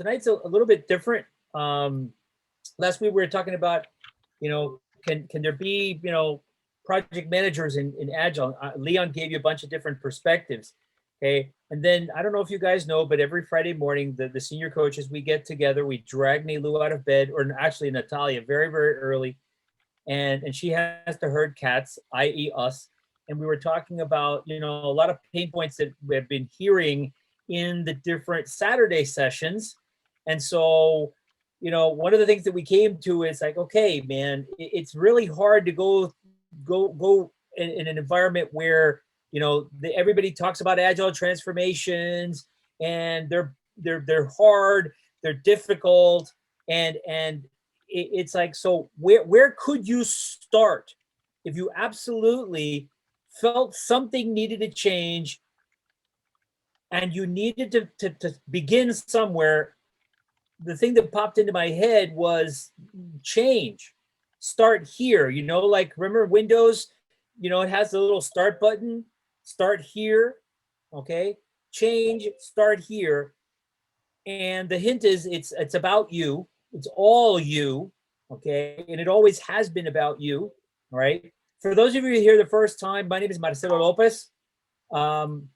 tonight's a little bit different. Last week we were talking about, can there be, project managers in Agile? Leon gave you a bunch of different perspectives. Okay. And then I don't know if you guys know, but every Friday morning, the senior coaches, we get together, we drag Nilu out of bed, or actually Natalia, very, very early. And she has to herd cats, i.e. us. And we were talking about, a lot of pain points that we have been hearing in the different Saturday sessions. And so, one of the things that we came to is like, okay, man, it's really hard to go in an environment where, everybody talks about agile transformations and they're hard, they're difficult. And it's like, so where could you start if you absolutely felt something needed to change and you needed to begin somewhere? The thing that popped into my head was change. Start here, like remember Windows, it has the little start button, start here, okay? Change, start here. And the hint is it's about you. It's all you, okay? And it always has been about you, all right? For those of you here the first time, my name is Marcelo Lopez. I'm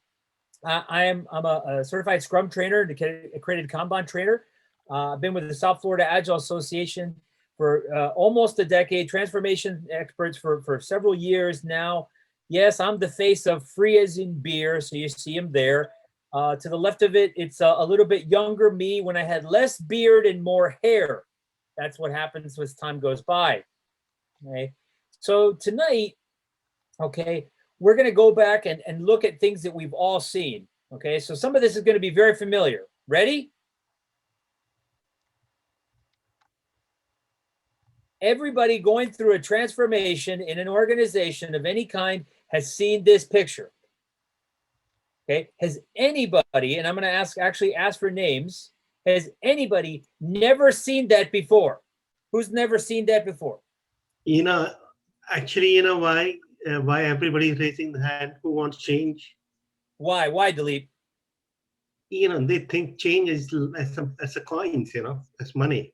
a certified Scrum trainer, accredited Kanban trainer. I've been with the South Florida Agile Association for almost a decade, transformation experts for several years now. Yes, I'm the face of Free as in Beer, so you see him there. To the left of it, it's a little bit younger me when I had less beard and more hair. That's what happens as time goes by. Okay, so tonight, okay, we're going to go back and look at things that we've all seen. Okay, so some of this is going to be very familiar. Ready? Everybody going through a transformation in an organization of any kind has seen this picture. Okay, has anybody, and I'm going to ask for names, has anybody never seen that before? Who's never seen that before? Actually, why everybody is raising the hand who wants change? Why, Dilip? They think change is as a coins, as money.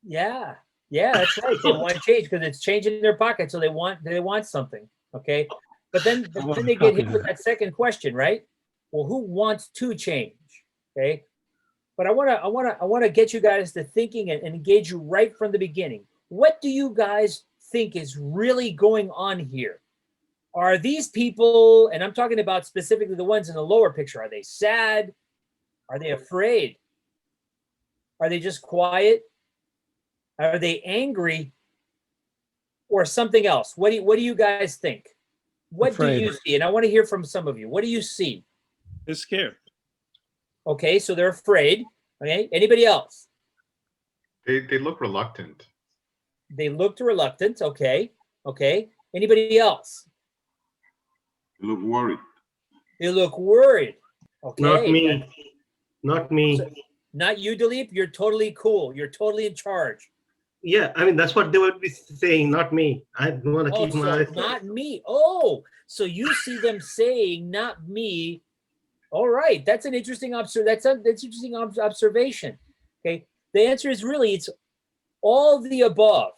Yeah, that's right. They want change because it's change in their pocket, so they want something. Okay, but then they get hit with that second question, right? Well, who wants to change? Okay, but I want to get you guys to thinking and engage you right from the beginning. What do you guys think is really going on here? Are these people, and I'm talking about specifically the ones in the lower picture, are they sad? Are they afraid? Are they just quiet? Are they angry? Or something else? What do you guys think? What do you see? And I want to hear from some of you. What do you see? They're scared. Okay, so they're afraid. Okay, anybody else? They look reluctant. They looked reluctant. Okay. Anybody else? They look worried. They look worried. Okay. Not me. So, not you, Dilip. You're totally cool. You're totally in charge. Yeah, that's what they would be saying. Not me. I want to keep my eyes. Not me. Oh, so you see them saying, "Not me." All right, that's an interesting observation. Okay, the answer is really it's all the above.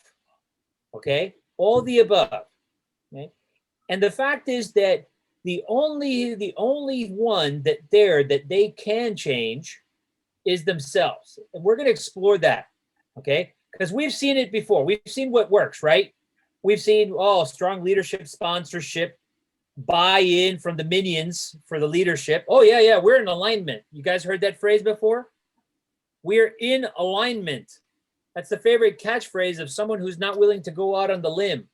Okay, all the above. Okay, and the fact is that the only one that they can change is themselves, and we're going to explore that. Okay, because we've seen it before. We've seen what works, right? We've seen strong leadership, sponsorship, buy-in from the minions for the leadership. Oh yeah, we're in alignment. You guys heard that phrase before? We're in alignment. That's the favorite catchphrase of someone who's not willing to go out on the limb.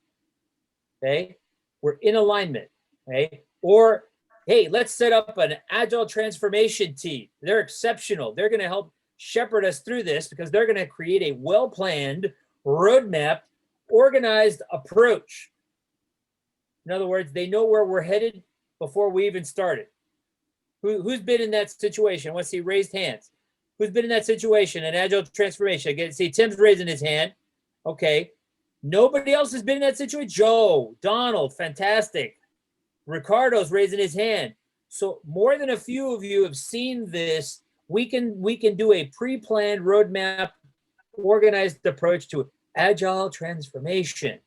Okay, we're in alignment. Okay, or hey, let's set up an agile transformation team. They're exceptional. They're going to help shepherd us through this because they're going to create a well-planned, roadmap, organized approach. In other words, they know where we're headed before we even started. Who's been in that situation? I want to see raised hands. Who's been in that situation, an agile transformation? I get to see Tim's raising his hand. Okay. Nobody else has been in that situation? Joe, Donald, fantastic. Ricardo's raising his hand. So more than a few of you have seen this we can do a pre-planned roadmap, organized approach to agile transformation.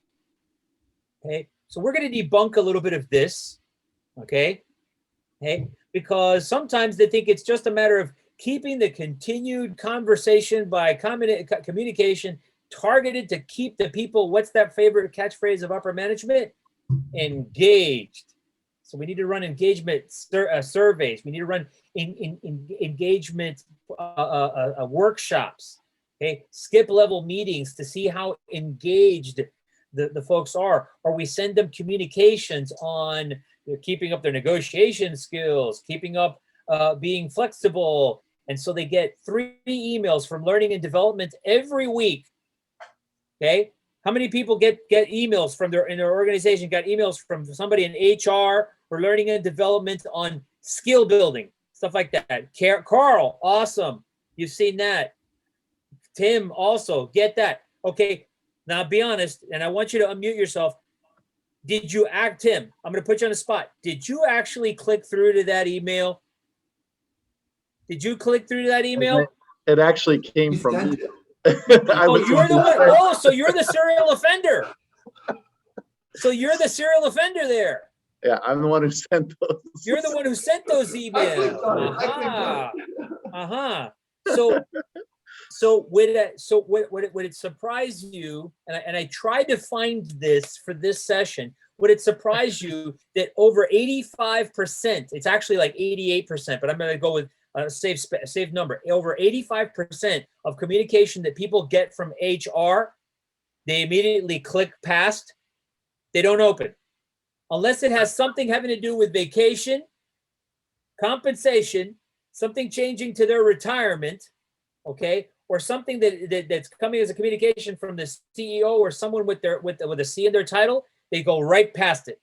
Okay, so we're going to debunk a little bit of this. Okay, because sometimes they think it's just a matter of keeping the continued conversation by communication targeted to keep the people, what's that favorite catchphrase of upper management? Engaged. So we need to run engagement surveys. We need to run engagement workshops. Okay, skip level meetings to see how engaged the folks are, or we send them communications on keeping up their negotiation skills, keeping up being flexible. And so they get 3 emails from learning and development every week. Okay, how many people get emails from in their organization, got emails from somebody in HR or learning and development on skill building, stuff like that? Carl, awesome. You've seen that. Tim, also get that. Okay, now be honest, and I want you to unmute yourself. Did you Tim, I'm going to put you on the spot. Did you actually click through to that email? Did you click through to that email? It actually came from Meetup. Oh, you're the one. Oh, so you're the serial offender. So you're the serial offender there. Yeah, I'm the one who sent those. You're the one who sent those emails. So would it surprise you? And I tried to find this for this session. Would it surprise you that over 85%? It's actually like 88%, but I'm going to go with a safe number. Over 85% of communication that people get from HR, they immediately click past. They don't open unless it has something having to do with vacation, compensation, something changing to their retirement, okay, or something that's coming as a communication from the CEO or someone with a C in their title. They go right past it.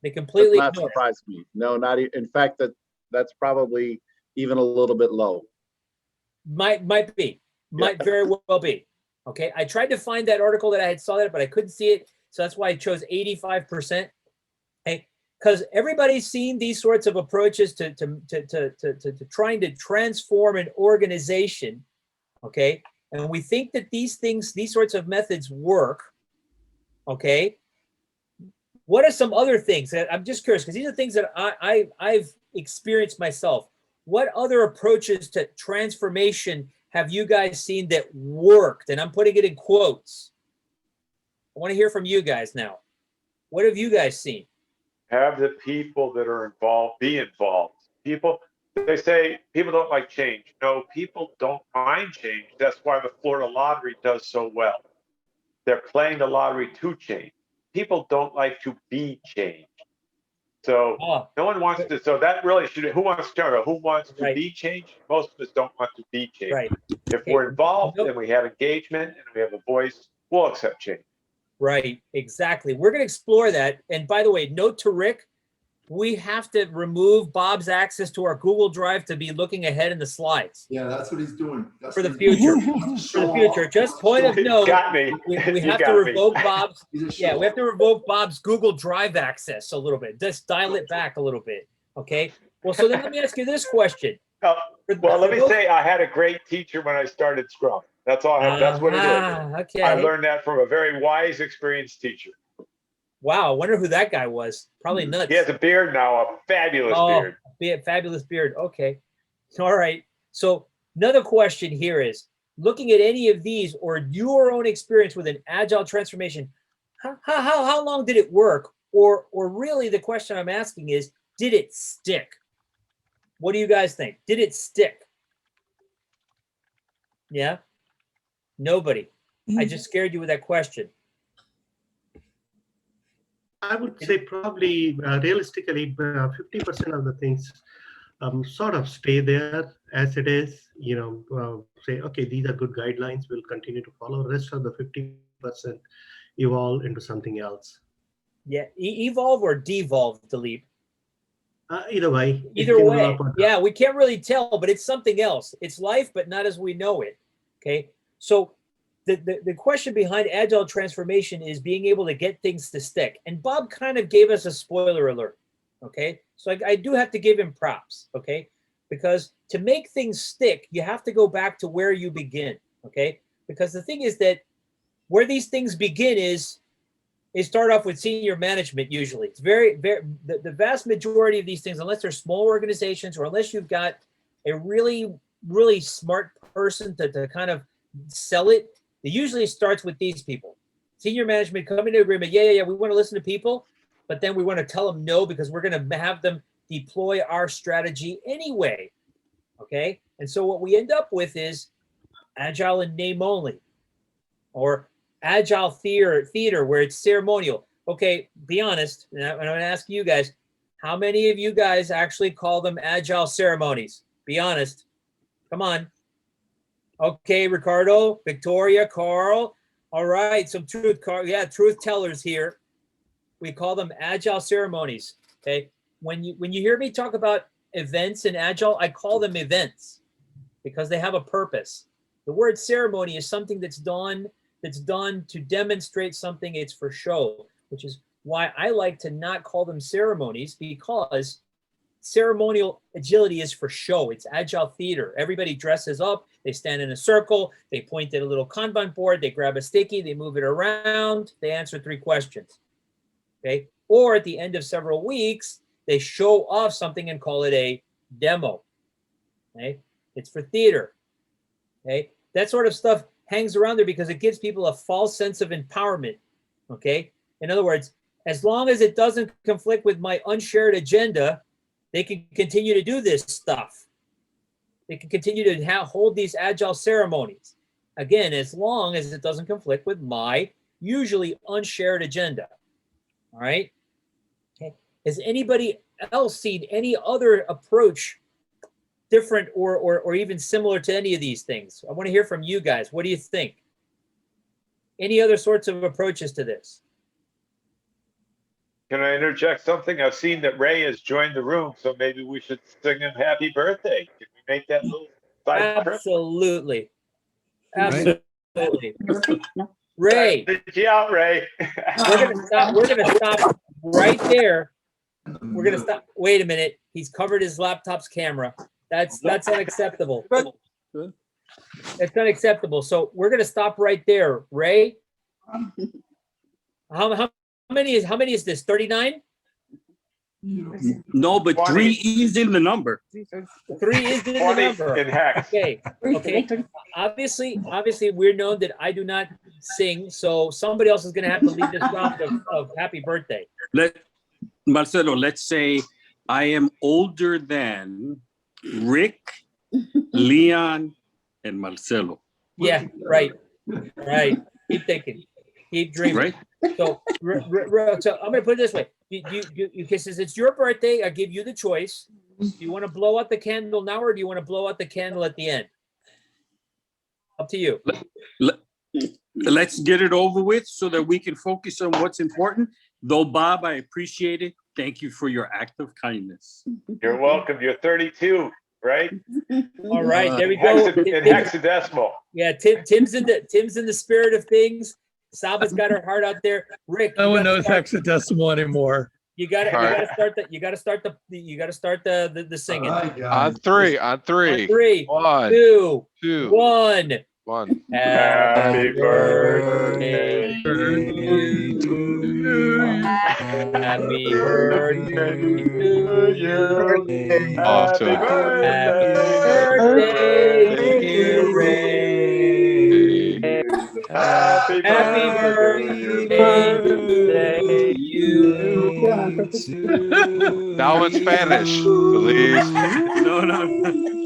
They completely Does not surprise me. No, not in fact that's probably even a little bit low. Might very well be. Okay, I tried to find that article that I had saw that, but I couldn't see it. So that's why I chose 85%. Okay, because everybody's seen these sorts of approaches to trying to transform an organization. Okay, and we think that these sorts of methods work. Okay, what are some other things? I'm just curious because these are things that I've experienced myself. What other approaches to transformation have you guys seen that worked? And I'm putting it in quotes. I want to hear from you guys now. What have you guys seen? Have the people that are involved be involved. They say people don't like change. No, people don't mind change. That's why the Florida lottery does so well. They're playing the lottery to change. People don't like to be changed. So no one wants to. So that really should. Who wants to be changed? Most of us don't want to be changed. Right. If we're involved and we have engagement and we have a voice, we'll accept change. Right. Exactly. We're going to explore that. And by the way, note to Rick, we have to remove Bob's access to our Google Drive to be looking ahead in the slides. Yeah, that's what he's doing. For the future. For the future. Just point of note. Got me. We have to revoke Bob's. Yeah, we have to revoke Bob's Google Drive access a little bit. Just dial it back a little bit. Okay. Well, so then let me ask you this question. Well, let me say I had a great teacher when I started Scrum. That's all I have. That's what it is. Okay. I learned that from a very wise, experienced teacher. Wow, I wonder who that guy was. Probably nuts. He has a beard now, a fabulous beard. Fabulous beard. Okay. All right. So another question here is, looking at any of these or your own experience with an agile transformation, how long did it work? Or really the question I'm asking is, did it stick? What do you guys think? Did it stick? Yeah? Nobody. I just scared you with that question. I would say probably realistically 50% of the things sort of stay there as it is, say, okay, these are good guidelines, we'll continue to follow. The rest of the 50% evolve into something else. Yeah, evolve or devolve, Dilip? Either way. Either way. Yeah, we can't really tell, but it's something else. It's life, but not as we know it. Okay. So the question behind agile transformation is being able to get things to stick. And Bob kind of gave us a spoiler alert. Okay. So I do have to give him props. Okay. because to make things stick, you have to go back to where you begin. Okay, because the thing is that where these things begin is start off with senior management. Usually, it's the vast majority of these things, unless they're small organizations or unless you've got a really smart person to kind of sell it, it usually starts with these people. Senior management coming to agreement. Yeah. We want to listen to people, but then we want to tell them no because we're going to have them deploy our strategy anyway. Okay, and so what we end up with is Agile in name only, or Agile theater where it's ceremonial. Okay, be honest, and I'm going to ask you guys, how many of you guys actually call them Agile ceremonies? Be honest. Come on. Okay, Ricardo, Victoria, Carl. All right, some truth, Carl. Yeah, truth tellers here. We call them Agile ceremonies. Okay, when you hear me talk about events in Agile, I call them events because they have a purpose. The word ceremony is something that's done to demonstrate something. It's for show, which is why I like to not call them ceremonies, because ceremonial agility is for show. It's Agile theater. Everybody dresses up, they stand in a circle, they point at a little Kanban board, they grab a sticky, they move it around, they answer 3 questions. Okay, or at the end of several weeks, they show off something and call it a demo. Okay, it's for theater. Okay, that sort of stuff hangs around there because it gives people a false sense of empowerment. Okay, in other words, as long as it doesn't conflict with my unshared agenda, they can continue to do this stuff. They can continue to hold these Agile ceremonies. Again, as long as it doesn't conflict with my usually unshared agenda. All right. Okay. Has anybody else seen any other approach different or even similar to any of these things? I want to hear from you guys. What do you think? Any other sorts of approaches to this? Can I interject something? I've seen that Ray has joined the room, so maybe we should sing him happy birthday. Can we make that little side trip? Absolutely. Absolutely. Ray, Yeah, Ray. we're gonna stop right there. We're gonna stop. Wait a minute. He's covered his laptop's camera. That's unacceptable. That's unacceptable. So we're gonna stop right there. Ray, how many is this? 39? No, but 20. 3 is in the number. 3 is in the 20 number. in hex. Okay. Obviously, we're known that I do not sing, so somebody else is going to have to lead this round of happy birthday. Marcelo, let's say I am older than Rick, Leon, and Marcelo. Yeah, right. Keep thinking. Keep dreaming. Right? So I'm going to put it this way. Since it's your birthday, I give you the choice. Do you want to blow out the candle now, or do you want to blow out the candle at the end? Up to you. Let's get it over with so that we can focus on what's important. Though, Bob, I appreciate it. Thank you for your act of kindness. You're welcome. You're 32, right? All right, there we go. In hexadecimal. Yeah, Tim's in the spirit of things. Saba's got her heart out there. Rick, No one knows hexadecimal anymore. You got to start the singing. On three. On 3, 1, 2, 2, 1. 1. Happy birthday to you. Happy birthday to you. Off to Happy a birthday, dear Ray. Happy birthday to you. Now in Spanish, please. No.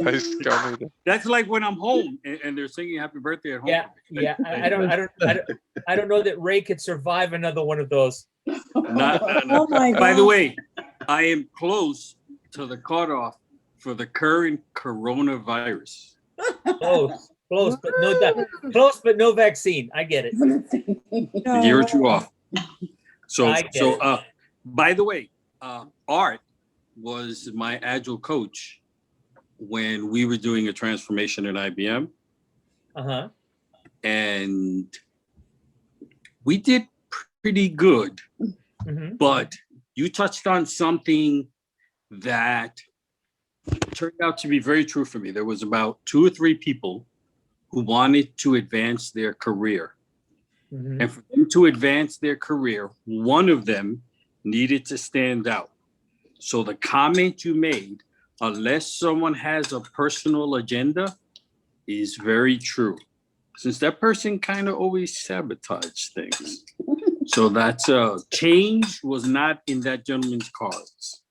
Please tell me that. That's like when I'm home and they're singing happy birthday at home. Yeah. I don't know that Ray could survive another one of those. No. Oh my God. By the way, I am close to the cutoff for the current coronavirus. Close, but no vaccine. I get it. A year or 2 off. So, I get it. by the way, Art was my Agile coach when we were doing a transformation at IBM. Uh-huh. And we did pretty good. Mm-hmm. But you touched on something that turned out to be very true for me. There was about 2 or 3 people who wanted to advance their career. Mhm. And for them to advance their career, one of them needed to stand out. So the comment you made, unless someone has a personal agenda, is very true. Since that person kind of always sabotaged things. So that's change was not in that gentleman's cards.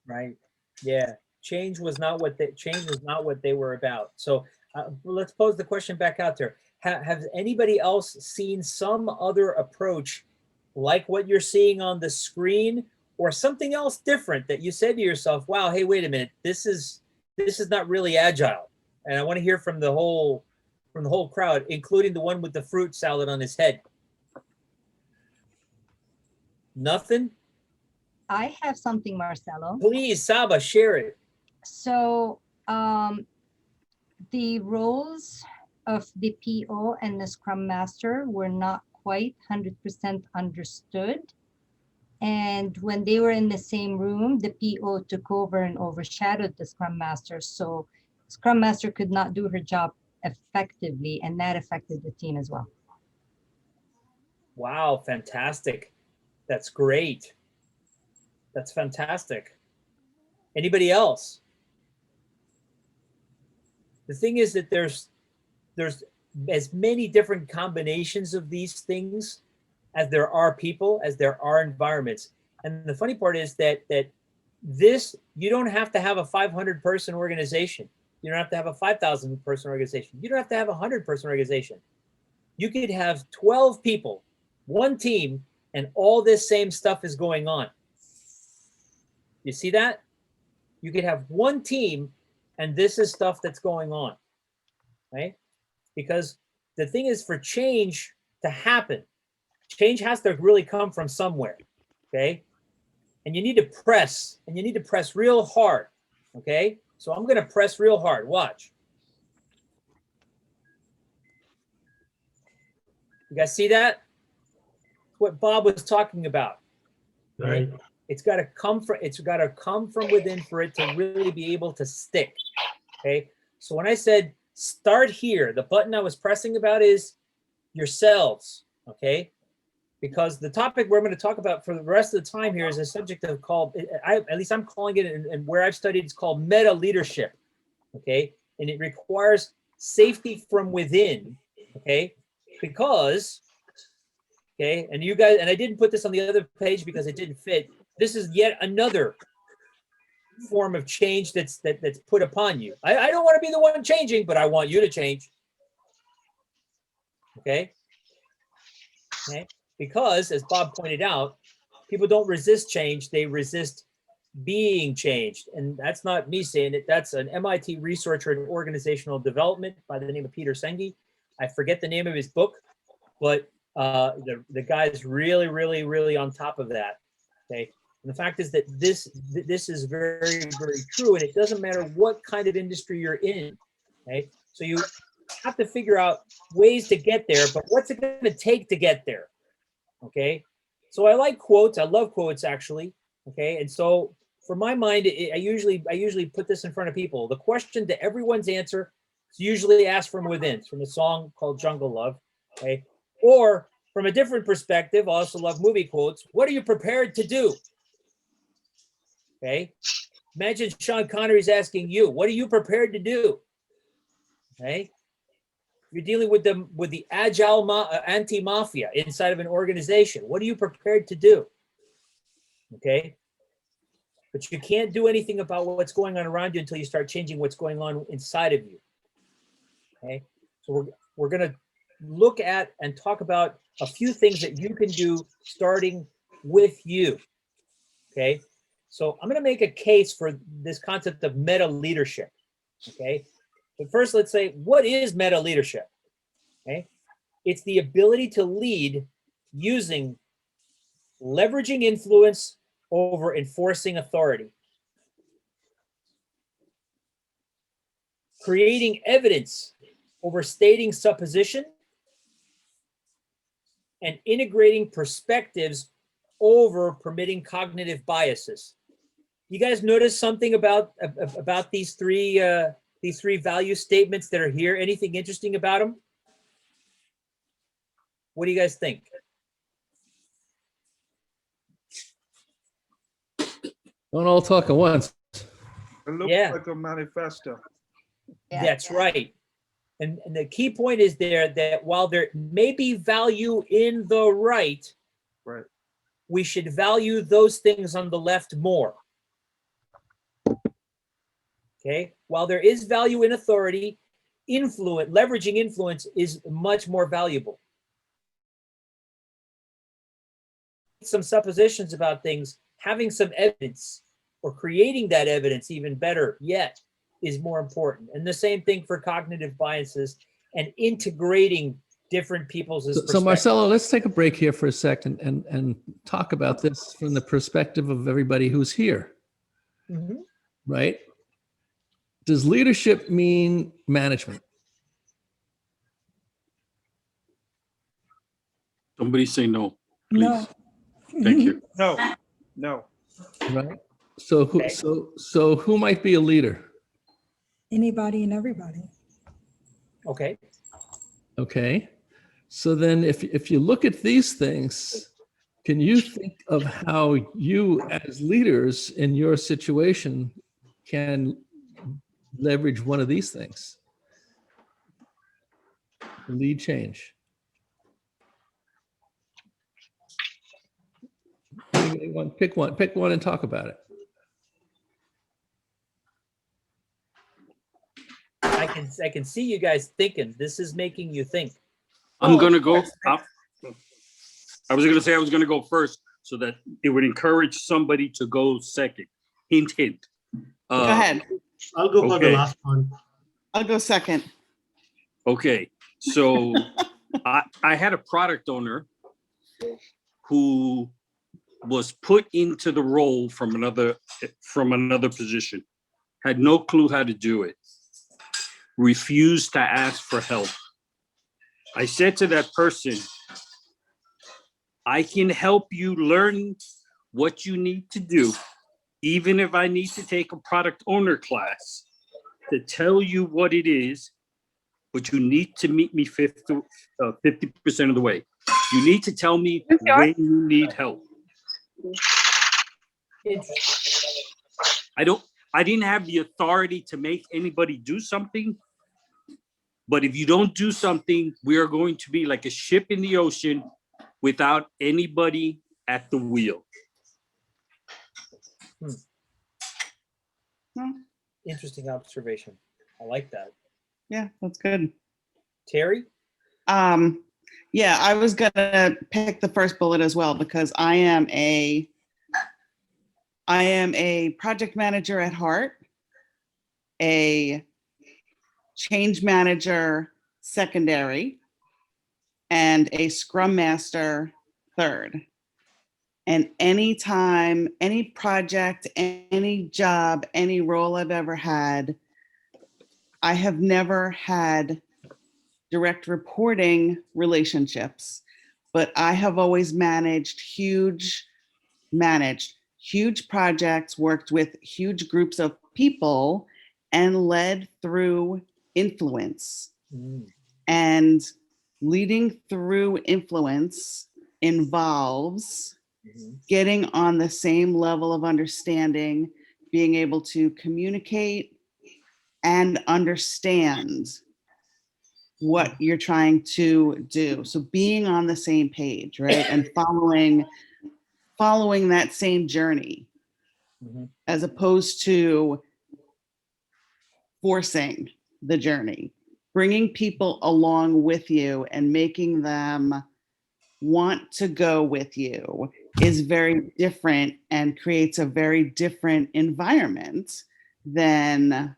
Right. Yeah. Change was not what they were about. So let's pose the question back out there. Has anybody else seen some other approach like what you're seeing on the screen, or something else different that you said to yourself, wow, hey, wait a minute, this is not really agile? And I want to hear from the whole crowd, including the one with the fruit salad on his head. Nothing? I have something, Marcelo. Please, Saba, share it. So the roles of the PO and the Scrum Master were not quite 100% understood. And when they were in the same room, the PO took over and overshadowed the Scrum Master. So Scrum Master could not do her job effectively, and that affected the team as well. Wow, fantastic. That's great. That's fantastic. Anybody else? The thing is that there's as many different combinations of these things as there are people, as there are environments. And the funny part is that this, you don't have to have a 500 person organization. You don't have to have a 5,000 person organization. You don't have to have a 100 person organization. You could have 12 people, one team, and all this same stuff is going on. You see that? You could have one team and this is stuff that's going on, right? Because the thing is, for change to happen, change has to really come from somewhere, okay? And you need to press, and you need to press real hard, okay? So I'm gonna press real hard, watch. You guys see that? What Bob was talking about, Right. okay? It's gotta come from within for it to really be able to stick, okay? So when I said start here, the button I was pressing about is yourselves, okay? Because the topic we're going to talk about for the rest of the time here is a subject of called, at least I'm calling it, and where I've studied, it's called meta leadership, okay? And it requires safety from within, okay? Because, okay, and you guys, and I didn't put this on the other page because it didn't fit. This is yet another form of change that's put upon you. I don't want to be the one changing, but I want you to change, okay? Okay. Because, as Bob pointed out, people don't resist change, they resist being changed. And that's not me saying it, that's an MIT researcher in organizational development by the name of Peter Senge. I forget the name of his book, but the guy's really, really, really on top of that, okay? And the fact is that this is very, very true, and it doesn't matter what kind of industry you're in, okay? So you have to figure out ways to get there, but what's it going to take to get there? Okay, so I like quotes. I love quotes, actually. Okay, and so for my mind, I usually put this in front of people. The question to everyone's answer is usually asked from within. It's from a song called Jungle Love. Okay, or from a different perspective, I also love movie quotes. What are you prepared to do? Okay, imagine Sean Connery's asking you, what are you prepared to do? Okay. You're dealing with the agile anti-mafia inside of an organization. What are you prepared to do? Okay. But you can't do anything about what's going on around you until you start changing what's going on inside of you. Okay. So we're going to look at and talk about a few things that you can do starting with you. Okay. So I'm going to make a case for this concept of meta leadership. Okay. But first, let's say, what is meta leadership? Okay, it's the ability to lead using leveraging influence over enforcing authority, creating evidence over stating supposition, and integrating perspectives over permitting cognitive biases. You guys notice something about these three value statements that are here? Anything interesting about them? What do you guys think? Don't all talk at once. It looks Yeah. like a manifesto. Yeah. That's right. And the key point is there that while there may be value in the right, Right. we should value those things on the left more. Okay. While there is value in authority, leveraging influence is much more valuable. Some suppositions about things, having some evidence or creating that evidence even better yet is more important. And the same thing for cognitive biases and integrating different people's So perspectives. Marcelo, let's take a break here for a second and talk about this from the perspective of everybody who's here, Mhm. right? Does leadership mean management? Somebody say no, please. No. Thank you. No, no. Right? So who, Okay. so who might be a leader? Anybody and everybody. Okay. Okay. So then if you look at these things, can you think of how you as leaders in your situation can leverage one of these things? Lead change. Pick one and talk about it. I can see you guys thinking. This is making you think. I'm gonna go. I was gonna say I was gonna go first so that it would encourage somebody to go second. Hint, hint. Go ahead. I'll go for the Okay. last one. I'll go second. Okay, so I had a product owner who was put into the role from another position, had no clue how to do it, refused to ask for help. I said to that person, I can help you learn what you need to do, even if I need to take a product owner class to tell you what it is, but you need to meet me 50% of the way. You need to tell me when you need help. Interesting. I didn't have the authority to make anybody do something, but if you don't do something, we are going to be like a ship in the ocean without anybody at the wheel. Interesting observation. I like that. Yeah, that's good. Terry? Yeah, I was gonna pick the first bullet as well because I am a project manager at heart, a change manager secondary, and a scrum master third. And anytime, any project, any job, any role I've ever had, I have never had direct reporting relationships, but I have always managed huge projects, worked with huge groups of people, and led through influence. And leading through influence involves getting on the same level of understanding, being able to communicate and understand what you're trying to do. So being on the same page, right? And following that same journey, as opposed to forcing the journey, bringing people along with you and making them want to go with you is very different and creates a very different environment than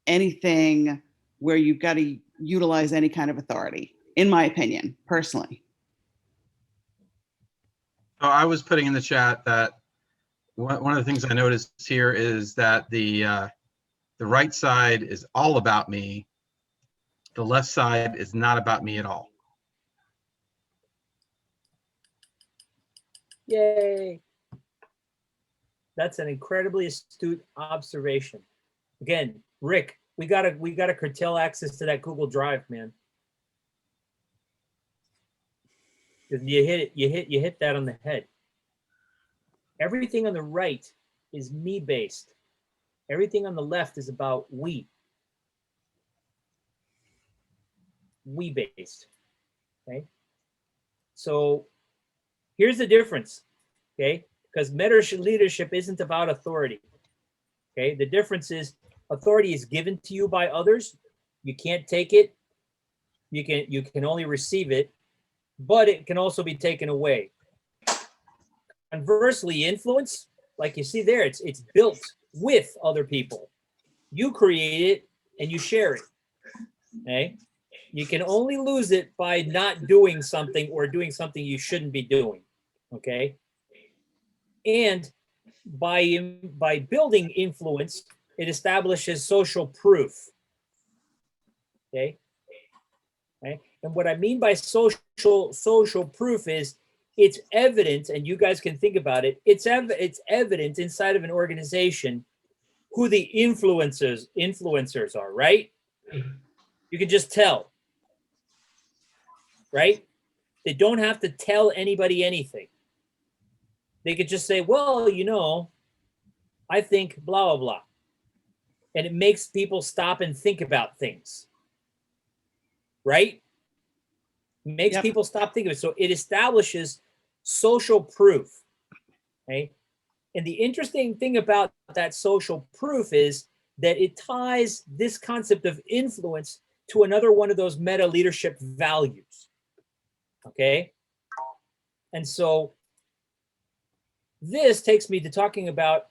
anything where you've got to utilize any kind of authority, in my opinion, personally. So I was putting in the chat that one of the things I noticed here is that the right side is all about me. The left side is not about me at all. Yay. That's an incredibly astute observation. Again, Rick, we gotta curtail access to that Google Drive, man. You hit that on the head. Everything on the right is me based. Everything on the left is about we. We based. Okay. So here's the difference. Okay. Because meta leadership isn't about authority. Okay. The difference is authority is given to you by others. You can't take it. You can only receive it, but it can also be taken away. Conversely, influence, like you see there, it's built with other people. You create it and you share it. Okay. You can only lose it by not doing something or doing something you shouldn't be doing. Okay. And by building influence, it establishes social proof. Okay. Okay. And what I mean by social proof is it's evident, and you guys can think about it. It's evident inside of an organization who the influencers are, right? You can just tell, right? They don't have to tell anybody anything. They could just say, well, you know, I think blah, blah, blah. And it makes people stop and think about things, right? It makes people stop thinking of it. So it establishes social proof, okay? And the interesting thing about that social proof is that it ties this concept of influence to another one of those meta leadership values, okay? And so this takes me to talking about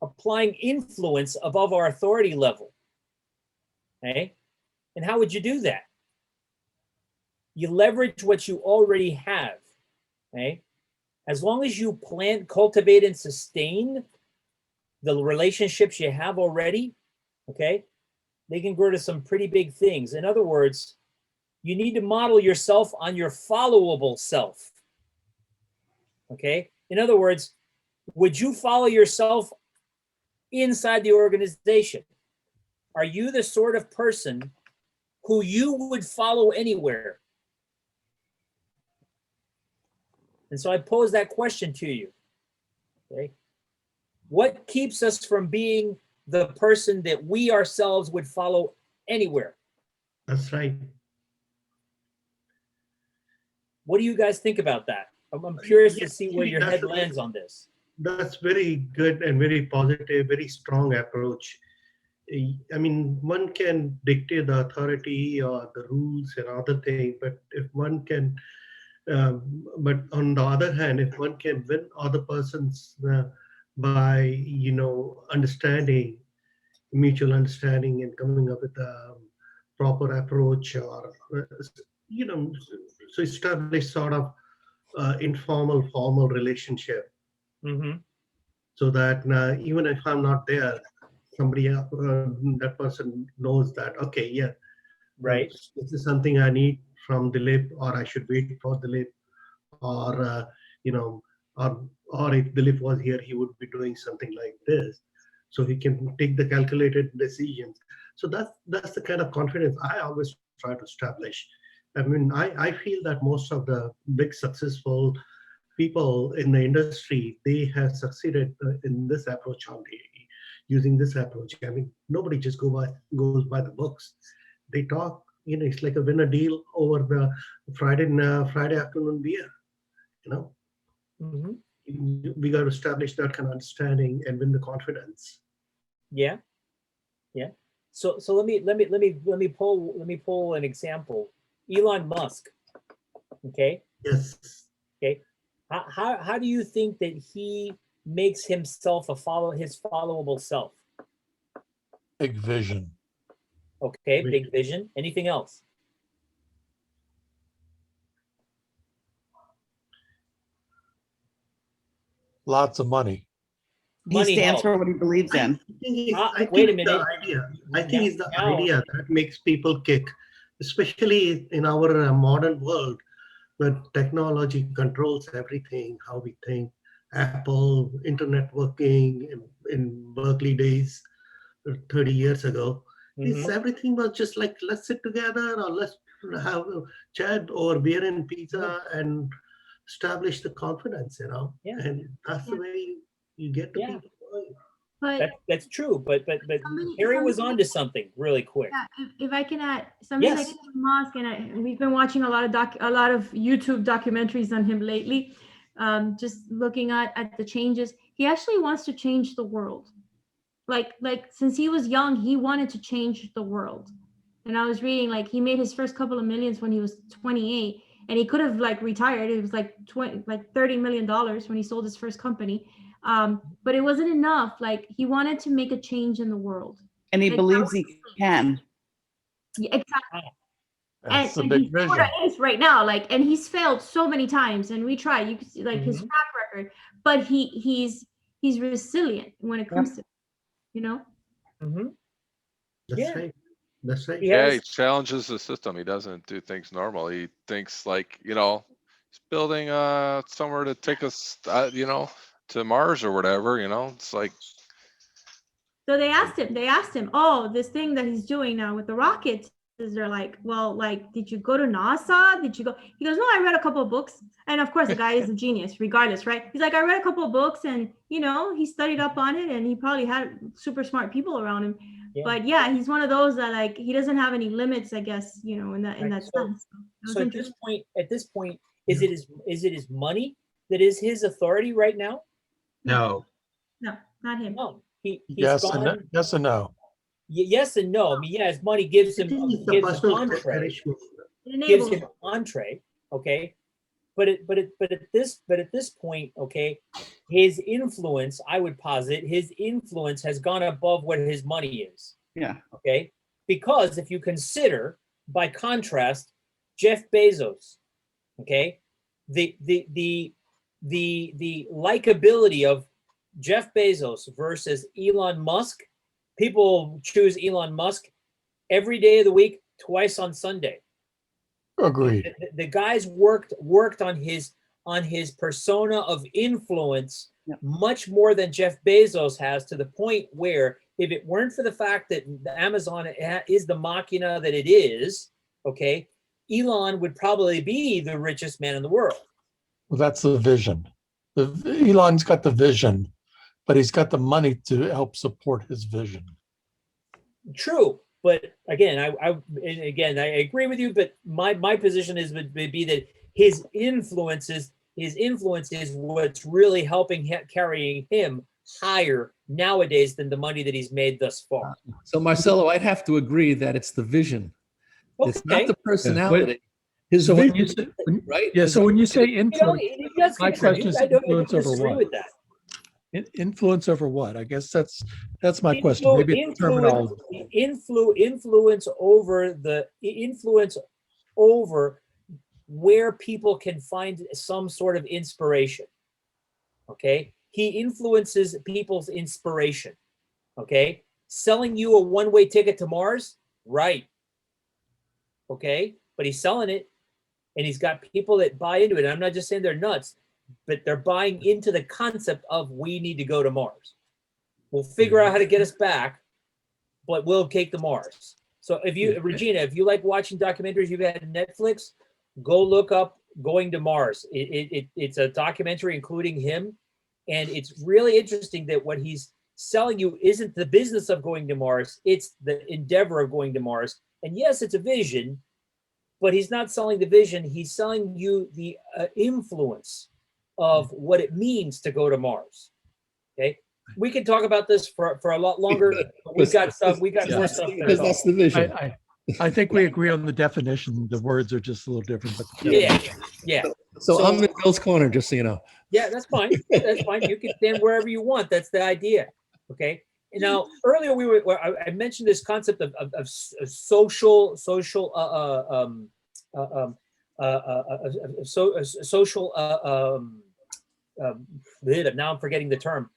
applying influence above our authority level, okay? And how would you do that? You leverage what you already have, okay? As long as you plant, cultivate, and sustain the relationships you have already, okay, they can grow to some pretty big things. In other words, you need to model yourself on your followable self, okay? In other words, would you follow yourself inside the organization? Are you the sort of person who you would follow anywhere? And so I pose that question to you, okay? What keeps us from being the person that we ourselves would follow anywhere? That's right. What do you guys think about that? I'm curious to see where actually, your head lands on this. That's very good and very positive, very strong approach. I mean, one can dictate the authority or the rules and other things, but if one can, but on the other hand, if one can win other persons by, you know, understanding, mutual understanding, and coming up with a proper approach, or you know, so establish sort of informal, formal relationship. Mm-hmm. So that even if I'm not there, somebody that person knows that, okay, yeah, right, this is something I need from Dilip, or I should wait for Dilip, or you know, or if Dilip was here, he would be doing something like this, so he can take the calculated decisions. So that's the kind of confidence I always try to establish. I mean, I feel that most of the big successful people in the industry, they have succeeded in this approach only, using this approach. I mean, nobody just goes by the books. They talk, you know, it's like a win a deal over the Friday afternoon beer, you know. Mm-hmm. We got to establish that kind of understanding and win the confidence. Yeah, yeah. So let me pull an example. Elon Musk. Okay. Yes. Okay. How do you think that he makes himself his followable self? Big vision. Okay, big vision. Anything else? Lots of money. He stands for what he believes in. Wait a minute. I think it's the idea that makes people kick, especially in our modern world, where technology controls everything, how we think, Apple, internet working in Berkeley days 30 years ago. Is everything was just like, let's sit together or let's have a chat or beer and pizza and establish the confidence, Yeah. and that's the way you get to Yeah. people going. But That's true, but Somebody- Harry was somebody- onto something really quick. yeah, if I can add, somebody like Yes. Elon Musk, and we've been watching a lot of YouTube documentaries on him lately, just looking at the changes. He actually wants to change the world. Like since he was young, he wanted to change the world. And I was reading, like, he made his first couple of millions when he was 28, and he could have like retired. It was like $30 million when he sold his first company. But it wasn't enough. Like, he wanted to make a change in the world. And he Like, believes he can. Yeah, exactly. That's the and big he's what vision. it is right now. Like, and he's failed so many times, and we try. You can see like his track record, but he's resilient when it comes to, That's Yeah. right. That's right. yeah, he challenges the system. He doesn't do things normal. He thinks like, he's building somewhere to take us, to Mars or whatever, It's like, So they asked him, oh, this thing that he's doing now with the rockets, is they're like, well, like, did you go to NASA? Did you go? He goes, no, I read a couple of books. And of course, the guy is a genius, regardless, right? He's like, I read a couple of books, and, he studied up on it, and he probably had super smart people around him. Yeah. But yeah, he's one of those that, like, he doesn't have any limits, I guess, in that Right. sense. So at this point, is it his money that is his authority right now? No. No, not him. No, he's Yes gone. and yes and no. Yes and no. I mean, yeah, his money gives him It's the gives personal entree. enrichment. It Gives enables him entree. Okay, but at this point, okay, his influence, I would posit, his influence has gone above what his money is. Yeah. Okay, because if you consider, by contrast, Jeff Bezos, okay, the likability of Jeff Bezos versus Elon Musk, people choose Elon Musk every day of the week, twice on Sunday. Agreed. The guy's worked on his persona of influence much more than Jeff Bezos has, to the point where, if it weren't for the fact that Amazon is the machina that it is, okay, Elon would probably be the richest man in the world. Well, that's the vision. Elon's got the vision, but he's got the money to help support his vision. True, but again, I agree with you. But my position would be that his influence is what's really helping carrying him higher nowadays than the money that he's made thus far. So Marcelo, I'd have to agree that it's the vision. It's not the personality. His So when vision, you say, right? yeah, so when you say You know, influence, he does my contribute. question is I don't influence over disagree what? with that. Influence over what? I guess that's my question. Maybe it's terminology. Influence over where people can find some sort of inspiration. Okay, he influences people's inspiration. Okay, selling you a one-way ticket to Mars, right? Okay, but he's selling it, and he's got people that buy into it. And I'm not just saying they're nuts, but they're buying into the concept of, we need to go to Mars. We'll figure out how to get us back, but we'll take the Mars. So if you, Regina, if you like watching documentaries you've had on Netflix, go look up Going to Mars. It's a documentary including him. And it's really interesting that what he's selling you isn't the business of going to Mars, it's the endeavor of going to Mars. And yes, it's a vision, but he's not selling the vision. He's selling you the influence of what it means to go to Mars. Okay, we can talk about this for a lot longer. But we've got stuff. We got more stuff. Because that's the vision. I think we agree on the definition. The words are just a little different, but Yeah. So I'm in Bill's corner, just so you know. Yeah, that's fine. That's fine. You can stand wherever you want. That's the idea. Okay. And now earlier I mentioned this concept of social now I'm forgetting the term.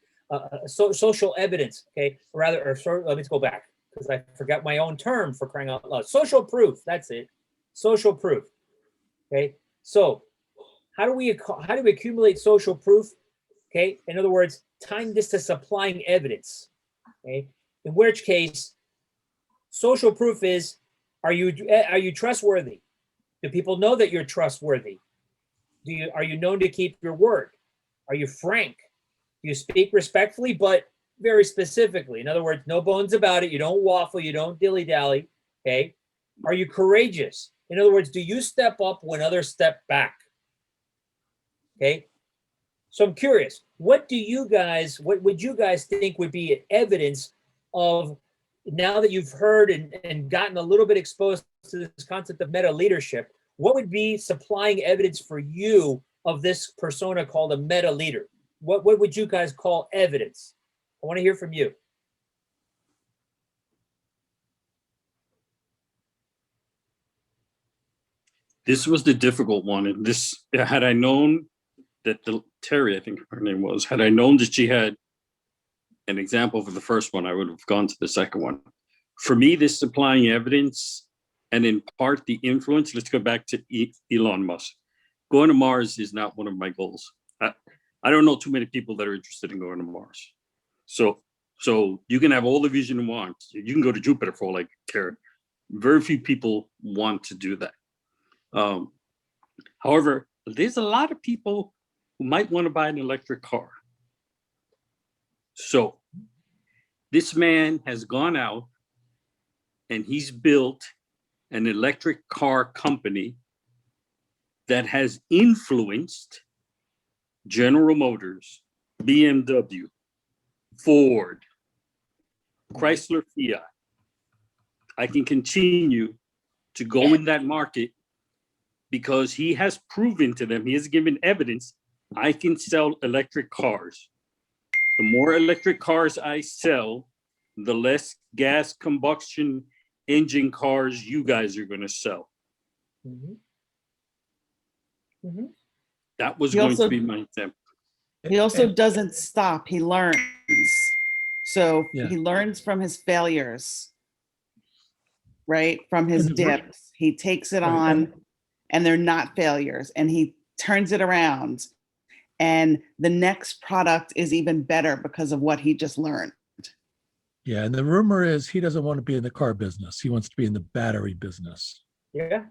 Social evidence. Okay. Let me go back, because I forgot my own term, for crying out loud. Social proof. That's it. Social proof. Okay. So how do we accumulate social proof? Okay, in other words, tying this to supplying evidence. Okay, in which case, social proof is: are you trustworthy? Do people know that you're trustworthy? Are you known to keep your word? Are you frank? Do you speak respectfully, but very specifically? In other words, no bones about it. You don't waffle. You don't dilly-dally. Okay. Are you courageous? In other words, do you step up when others step back? Okay. So I'm curious, what would you guys think would be evidence of, now that you've heard and gotten a little bit exposed to this concept of meta leadership, what would be supplying evidence for you of this persona called a meta leader? What would you guys call evidence? I want to hear from you. This was the difficult one. And this, had I known that Terry, I think her name was, had I known that she had an example for the first one, I would have gone to the second one. For me, this supplying evidence and in part the influence, let's go back to Elon Musk. Going to Mars is not one of my goals. I don't know too many people that are interested in going to Mars. So you can have all the vision you want. You can go to Jupiter for all I care. Very few people want to do that. However, there's a lot of people who might want to buy an electric car. So this man has gone out and he's built an electric car company that has influenced General Motors, BMW, Ford, Chrysler, Fiat. I can continue to go in that market because he has proven to them, he has given evidence, I can sell electric cars. The more electric cars I sell, the less gas combustion engine cars you guys are going to sell. Mm-hmm. Mm-hmm. That was He going also- to be my example. He also doesn't stop. He learns. So Yeah. he learns from his failures, right? From his And the ver- dips. He takes it Right. on and they're not failures and he turns it around. And the next product is even better because of what he just learned. Yeah, and the rumor is he doesn't want to be in the car business. He wants to be in the battery business. Yeah.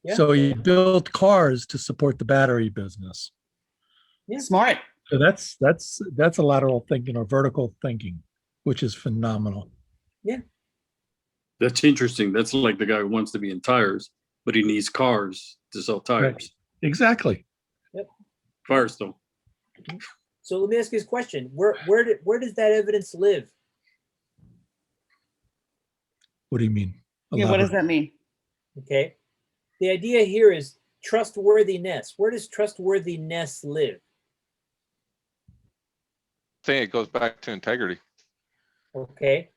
Yeah. So he built cars to support the battery business. Yeah. Smart. So that's a lateral thinking or vertical thinking, which is phenomenal. Yeah. That's interesting. That's like the guy who wants to be in tires, but he needs cars to sell tires. Right. Exactly. Yep. Firestone. So let me ask you this question: Where does that evidence live? What do you mean? Yeah, what does Elaborate. that mean? Okay. The idea here is trustworthiness. Where does trustworthiness live? I think it goes back to integrity. Okay.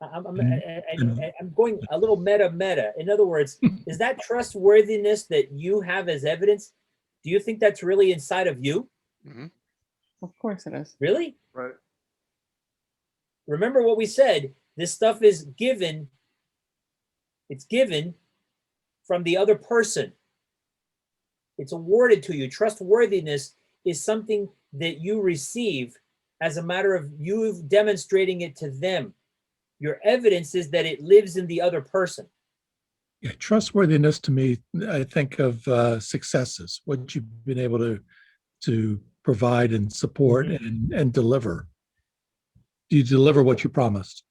I'm going a little meta. In other words, is that trustworthiness that you have as evidence? Do you think that's really inside of you? Mm-hmm. Of course it is. Really? Right. Remember what we said. This stuff is given. It's given from the other person. It's awarded to you. Trustworthiness is something that you receive as a matter of you demonstrating it to them. Your evidence is that it lives in the other person. Yeah, trustworthiness to me, I think of successes, what you've been able to provide and support and deliver. Do you deliver what you promised?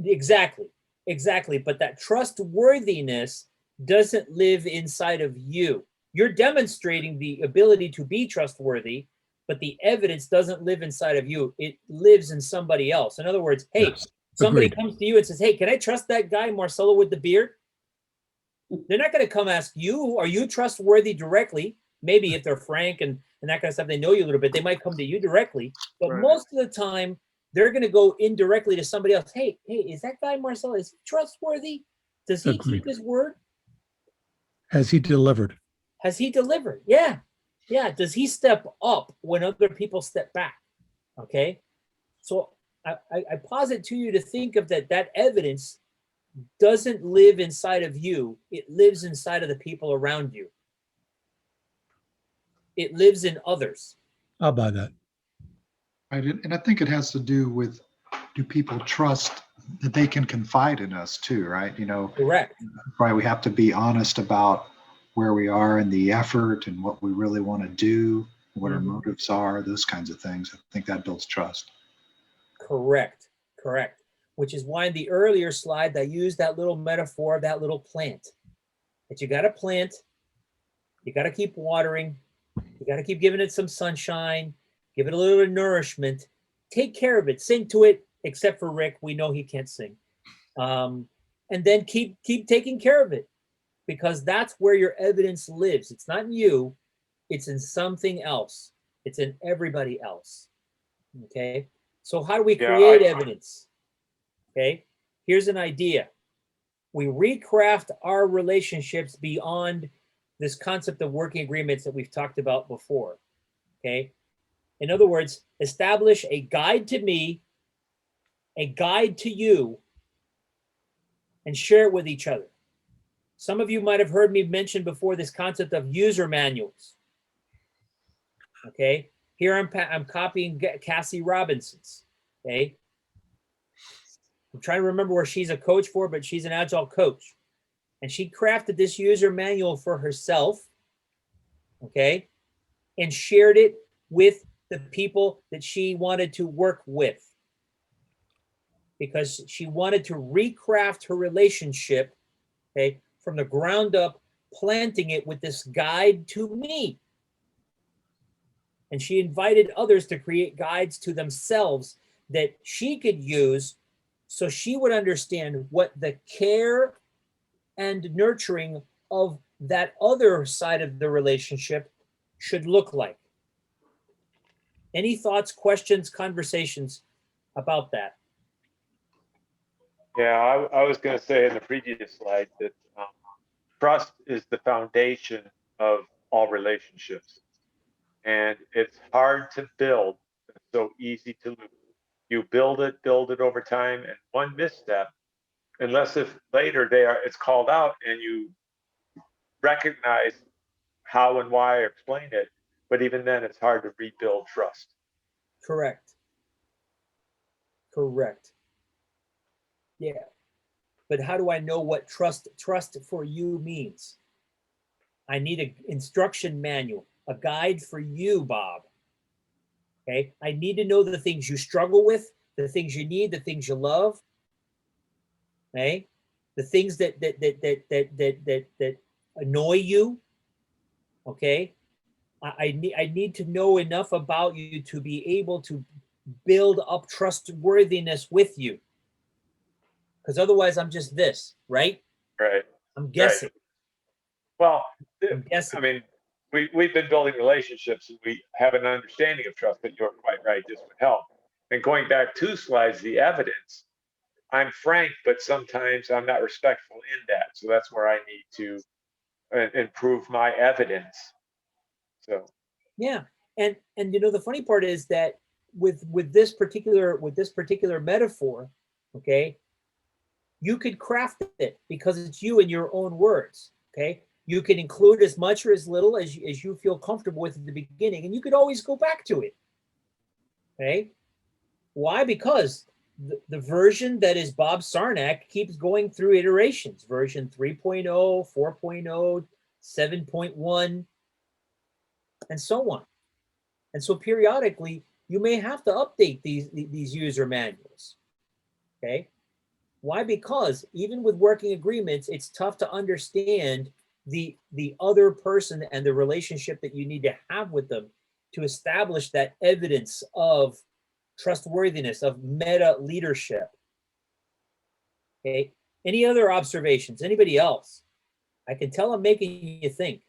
Exactly. But that trustworthiness doesn't live inside of you. You're demonstrating the ability to be trustworthy, but the evidence doesn't live inside of you. It lives in somebody else. In other words, hey, Yes. somebody Agreed. comes to you and says, hey, can I trust that guy, Marcelo with the beard? They're not going to come ask you, are you trustworthy directly? Maybe if they're frank and that kind of stuff, they know you a little bit, they might come to you directly. But Right. most of the time, they're going to go indirectly to somebody else. Hey, is that guy Marcelo, is he trustworthy? Does he Agreed. keep his word? Has he delivered? Has he delivered? Yeah. Does he step up when other people step back? Okay. So I posit to you to think of that evidence doesn't live inside of you. It lives inside of the people around you. It lives in others. I'll buy that. Right. And I think it has to do with, do people trust that they can confide in us too, right? You know, Correct. right. We have to be honest about where we are in the effort and what we really want to do, what our motives are, those kinds of things. I think that builds trust. Correct. Correct. Which is why in the earlier slide, I used that little metaphor, that little plant. That you got to plant, you got to keep watering, you got to keep giving it some sunshine, give it a little nourishment, take care of it, sing to it, except for Rick, we know he can't sing. And then keep taking care of it, because that's where your evidence lives. It's not in you, it's in something else. It's in everybody else. Okay. So how do we create evidence? Okay. Here's an idea. We recraft our relationships beyond this concept of working agreements that we've talked about before. Okay. In other words, establish a guide to me, a guide to you, and share it with each other. Some of you might have heard me mention before this concept of user manuals. Okay. Here I'm copying Cassie Robinson's. Okay. I'm trying to remember where she's a coach for, but she's an Agile coach. And she crafted this user manual for herself, okay, and shared it with the people that she wanted to work with, because she wanted to recraft her relationship, okay, from the ground up, planting it with this guide to me. And she invited others to create guides to themselves that she could use, so she would understand what the care and nurturing of that other side of the relationship should look like. Any thoughts, questions, conversations about that? Yeah, I was going to say in the previous slide that trust is the foundation of all relationships. And it's hard to build, it's so easy to lose. You build it over time, and one misstep, unless if later it's called out and you recognize how and why or explain it, but even then it's hard to rebuild trust. Correct. Correct. Yeah. But how do I know what trust for you means? I need an instruction manual, a guide for you, Bob. Okay. I need to know the things you struggle with, the things you need, the things you love. Okay. The things that annoy you. Okay. I need to know enough about you to be able to build up trustworthiness with you. Because otherwise I'm just this, right? Right. I'm guessing. Right. Well, I'm guessing. I mean, we've been building relationships and we have an understanding of trust, but you're quite right, this would help. And going back 2 slides, the evidence, I'm frank, but sometimes I'm not respectful in that. So that's where I need to improve my evidence. So yeah, and you know the funny part is that with this particular metaphor, okay, you could craft it because it's you in your own words. Okay, you can include as much or as little as you feel comfortable with at the beginning, and you could always go back to it. Okay, why? Because the version that is Bob Sarnak keeps going through iterations, version 3.0, 4.0, 7.1, and so on. And so periodically, you may have to update these user manuals. Okay, why? Because even with working agreements, it's tough to understand the other person and the relationship that you need to have with them to establish that evidence of trustworthiness, of meta leadership. Okay, any other observations? Anybody else? I can tell I'm making you think.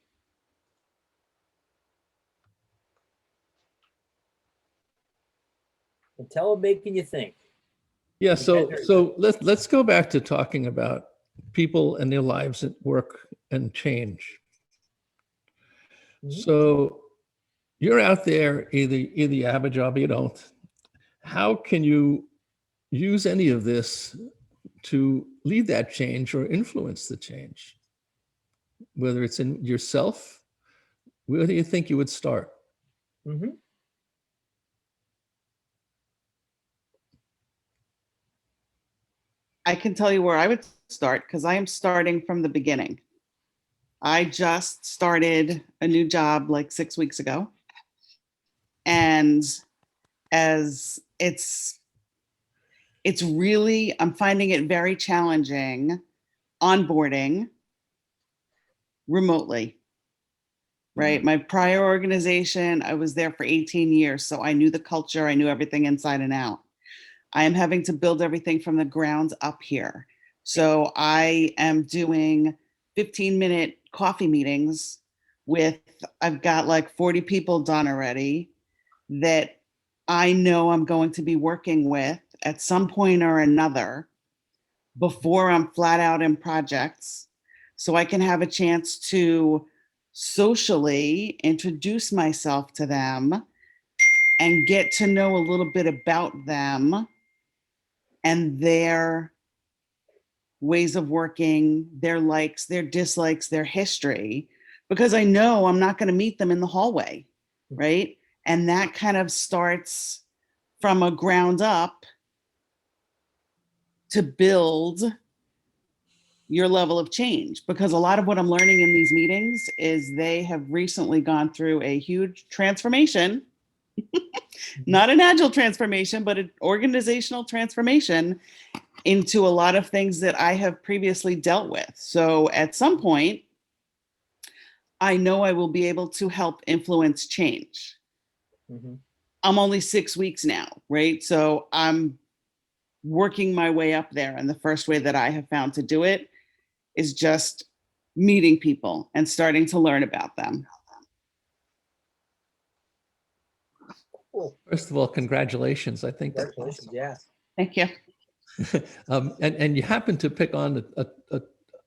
I can tell I'm making you think. Yeah, so let's go back to talking about people and their lives at work and change. So you're out there, either you have a job or you don't. How can you use any of this to lead that change or influence the change? Whether it's in yourself, where do you think you would start? I can tell you where I would start because I am starting from the beginning. I just started a new job like 6 weeks ago. And as it's really, I'm finding it very challenging onboarding remotely, right? My prior organization, I was there for 18 years, so I knew the culture, I knew everything inside and out. I am having to build everything from the ground up here. So I am doing 15-minute coffee meetings with, I've got like 40 people done already that I know I'm going to be working with at some point or another before I'm flat out in projects. So I can have a chance to socially introduce myself to them and get to know a little bit about them and their ways of working, their likes, their dislikes, their history, because I know I'm not going to meet them in the hallway, right? And that kind of starts from a ground up to build your level of change, because a lot of what I'm learning in these meetings is they have recently gone through a huge transformation, not an agile transformation, but an organizational transformation into a lot of things that I have previously dealt with. So at some point, I know I will be able to help influence change. I'm only 6 weeks now, right? So I'm working my way up there. And the first way that I have found to do it is just meeting people and starting to learn about them. First of all, congratulations. I think that's Congratulations, awesome. yeah. Thank you. And you happen to pick on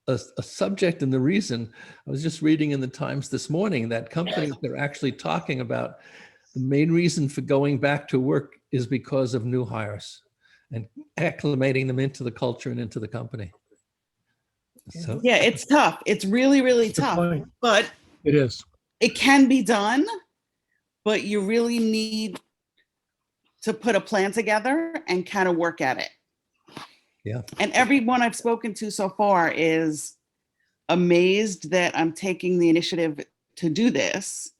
a subject, and the reason, I was just reading in the Times this morning that companies are actually talking about the main reason for going back to work is because of new hires and acclimating them into the culture and into the company. So Yeah, it's tough. It's really, really tough, but It is. it can be done, but you really need to put a plan together and kind of work at it. Yeah. And everyone I've spoken to so far is amazed that I'm taking the initiative to do this,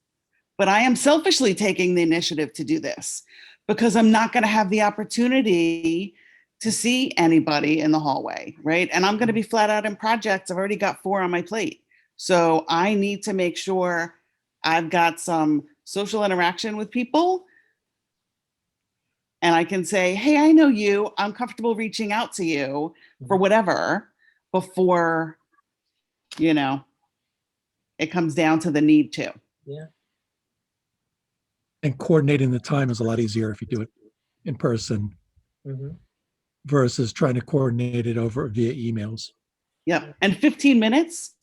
but I am selfishly taking the initiative to do this because I'm not going to have the opportunity to see anybody in the hallway, right? And I'm going to be flat out in projects. I've already got 4 on my plate. So I need to make sure I've got some social interaction with people. And I can say, hey, I know you. I'm comfortable reaching out to you for whatever before, you know, it comes down to the need to. Yeah. And coordinating the time is a lot easier if you do it in person Mhm. versus trying to coordinate it over via emails. Yep. And 15 minutes,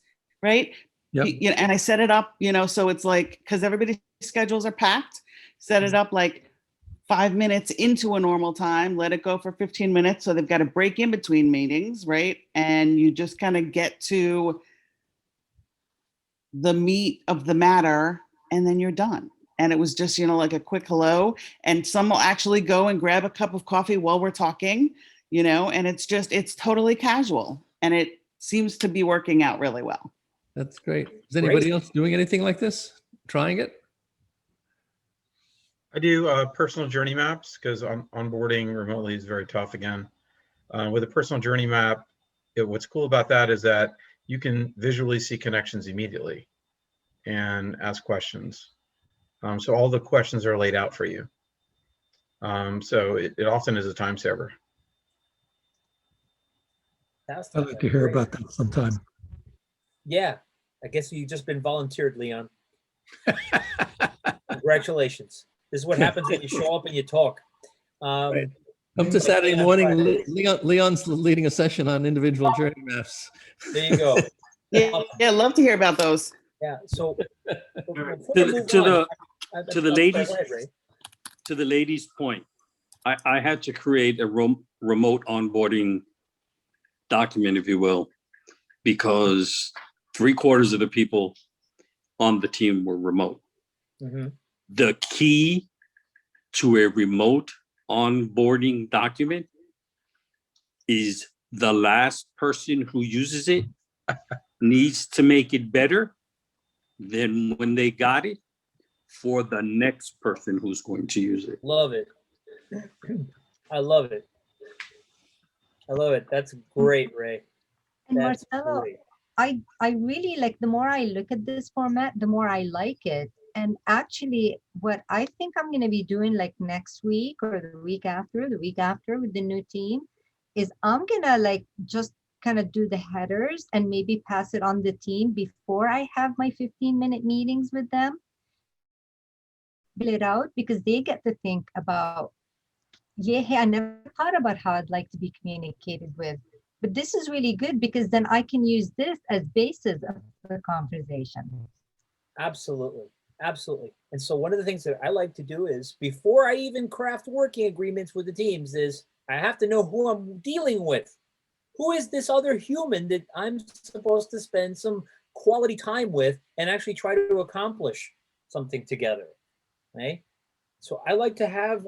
right? Yep. You know, and I set it up, you know, so it's like, because everybody's schedules are packed, set it up like 5 minutes into a normal time, let it go for 15 minutes. So they've got a break in between meetings, right? And you just kind of get to the meat of the matter and then you're done. And it was just, you know, like a quick hello, and some will actually go and grab a cup of coffee while we're talking, you know, and it's just, it's totally casual and it seems to be working out really well. that's great. Is anybody else doing anything like this? Trying it? I do personal journey maps because onboarding remotely is very tough again. With a personal journey map, what's cool about that is that you can visually see connections immediately and ask questions. So all the questions are laid out for you. So it often is a time saver. That's I'd like to hear about that sometime. Yeah, I guess you've just been volunteered, Leon. Congratulations. This is what happens when you show up and you talk. Come to Saturday morning. Leon's leading a session on individual journey maps. There you go. Yeah, love to hear about those. Yeah. So to the ladies' point, I had to create a remote onboarding document, if you will, because 3/4 of the people on the team were remote. The key to a remote onboarding document is the last person who uses it needs to make it better than when they got it for the next person who's going to use it. Love it. I love it. I love it. That's great, Ray. And That's Marcelo, great. I really like, the more I look at this format, the more I like it. And actually, what I think I'm going to be doing like next week or the week after with the new team is I'm going to like just kind of do the headers and maybe pass it on the team before I have my 15-minute meetings with them. Fill it out because they get to think about, yeah, hey, I never thought about how I'd like to be communicated with. But this is really good because then I can use this as basis of the conversation. Absolutely. Absolutely. And so one of the things that I like to do is before I even craft working agreements with the teams is I have to know who I'm dealing with. Who is this other human that I'm supposed to spend some quality time with and actually try to accomplish something together, right? So I like to have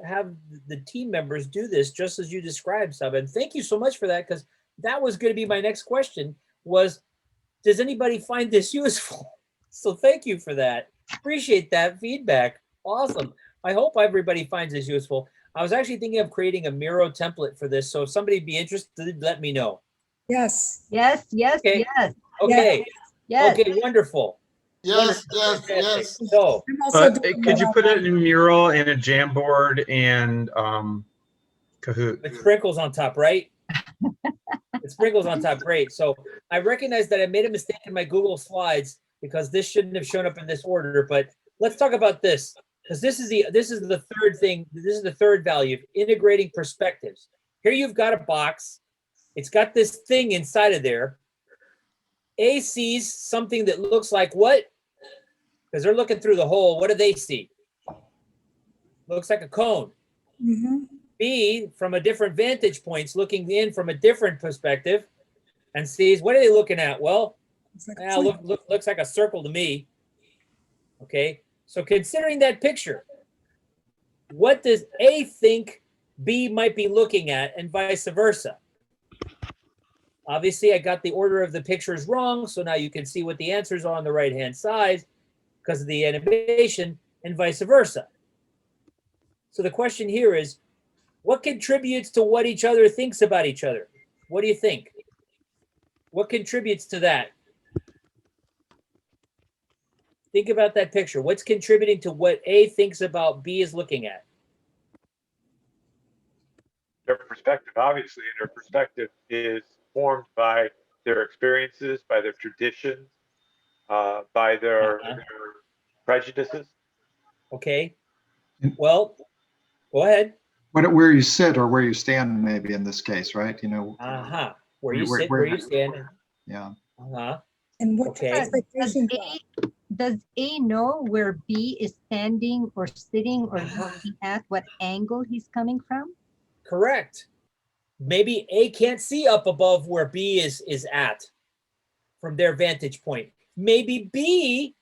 the team members do this just as you described, Sab. And thank you so much for that, because that was going to be my next question was, does anybody find this useful? So thank you for that. Appreciate that feedback. Awesome. I hope everybody finds this useful. I was actually thinking of creating a Miro template for this. So if somebody be interested, let me know. Yes. Yes, yes, Okay. yes. Okay. Yes. Okay, wonderful. Yes, Wonderful. yes, Fantastic. yes. So I'm also But doing could you that put it on- in Mural and a Jamboard and Kahoot? with sprinkles on top, right? The sprinkles on top, great. So I recognize that I made a mistake in my Google Slides because this shouldn't have shown up in this order. But let's talk about this, because this is the third thing. This is the third value of integrating perspectives. Here you've got a box. It's got this thing inside of there. A sees something that looks like what? Because they're looking through the hole. What do they see? Looks like a cone. Mhm. B, from a different vantage points, looking in from a different perspective, and sees, what are they looking at? Well, It's like a looks like a circle to me. Okay, so considering that picture, what does A think B might be looking at, and vice versa? Obviously, I got the order of the pictures wrong, so now you can see what the answers are on the right-hand side because of the animation, and vice versa. So the question here is, what contributes to what each other thinks about each other? What do you think? What contributes to that? Think about that picture. What's contributing to what A thinks about B is looking at? Their perspective, obviously, and their perspective is formed by their experiences, by their traditions, by their prejudices. Okay. Well, go ahead. Where you sit or where you stand, maybe in this case, right? You know. Where you sit, where you stand. Yeah. And what Okay. expectations are? Does A know where B is standing or sitting or looking at, what angle he's coming from? Correct. Maybe A can't see up above where B is at from their vantage point. Maybe B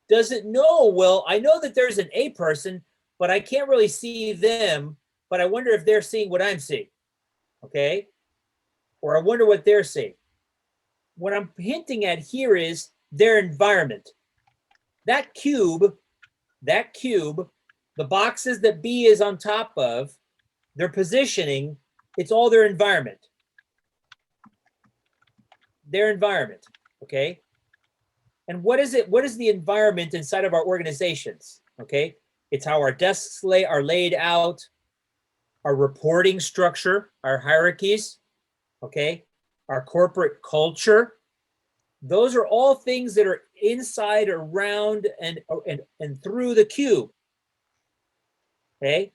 doesn't know, well, I know that there's an A person, but I can't really see them, but I wonder if they're seeing what I'm seeing, okay? Or I wonder what they're seeing. What I'm hinting at here is their environment. That cube, the boxes that B is on top of, their positioning, it's all their environment. Their environment, okay? And what is it? What is the environment inside of our organizations? Okay, it's how our desks are laid out, our reporting structure, our hierarchies, okay, our corporate culture. Those are all things that are inside, around, and through the cube. Okay,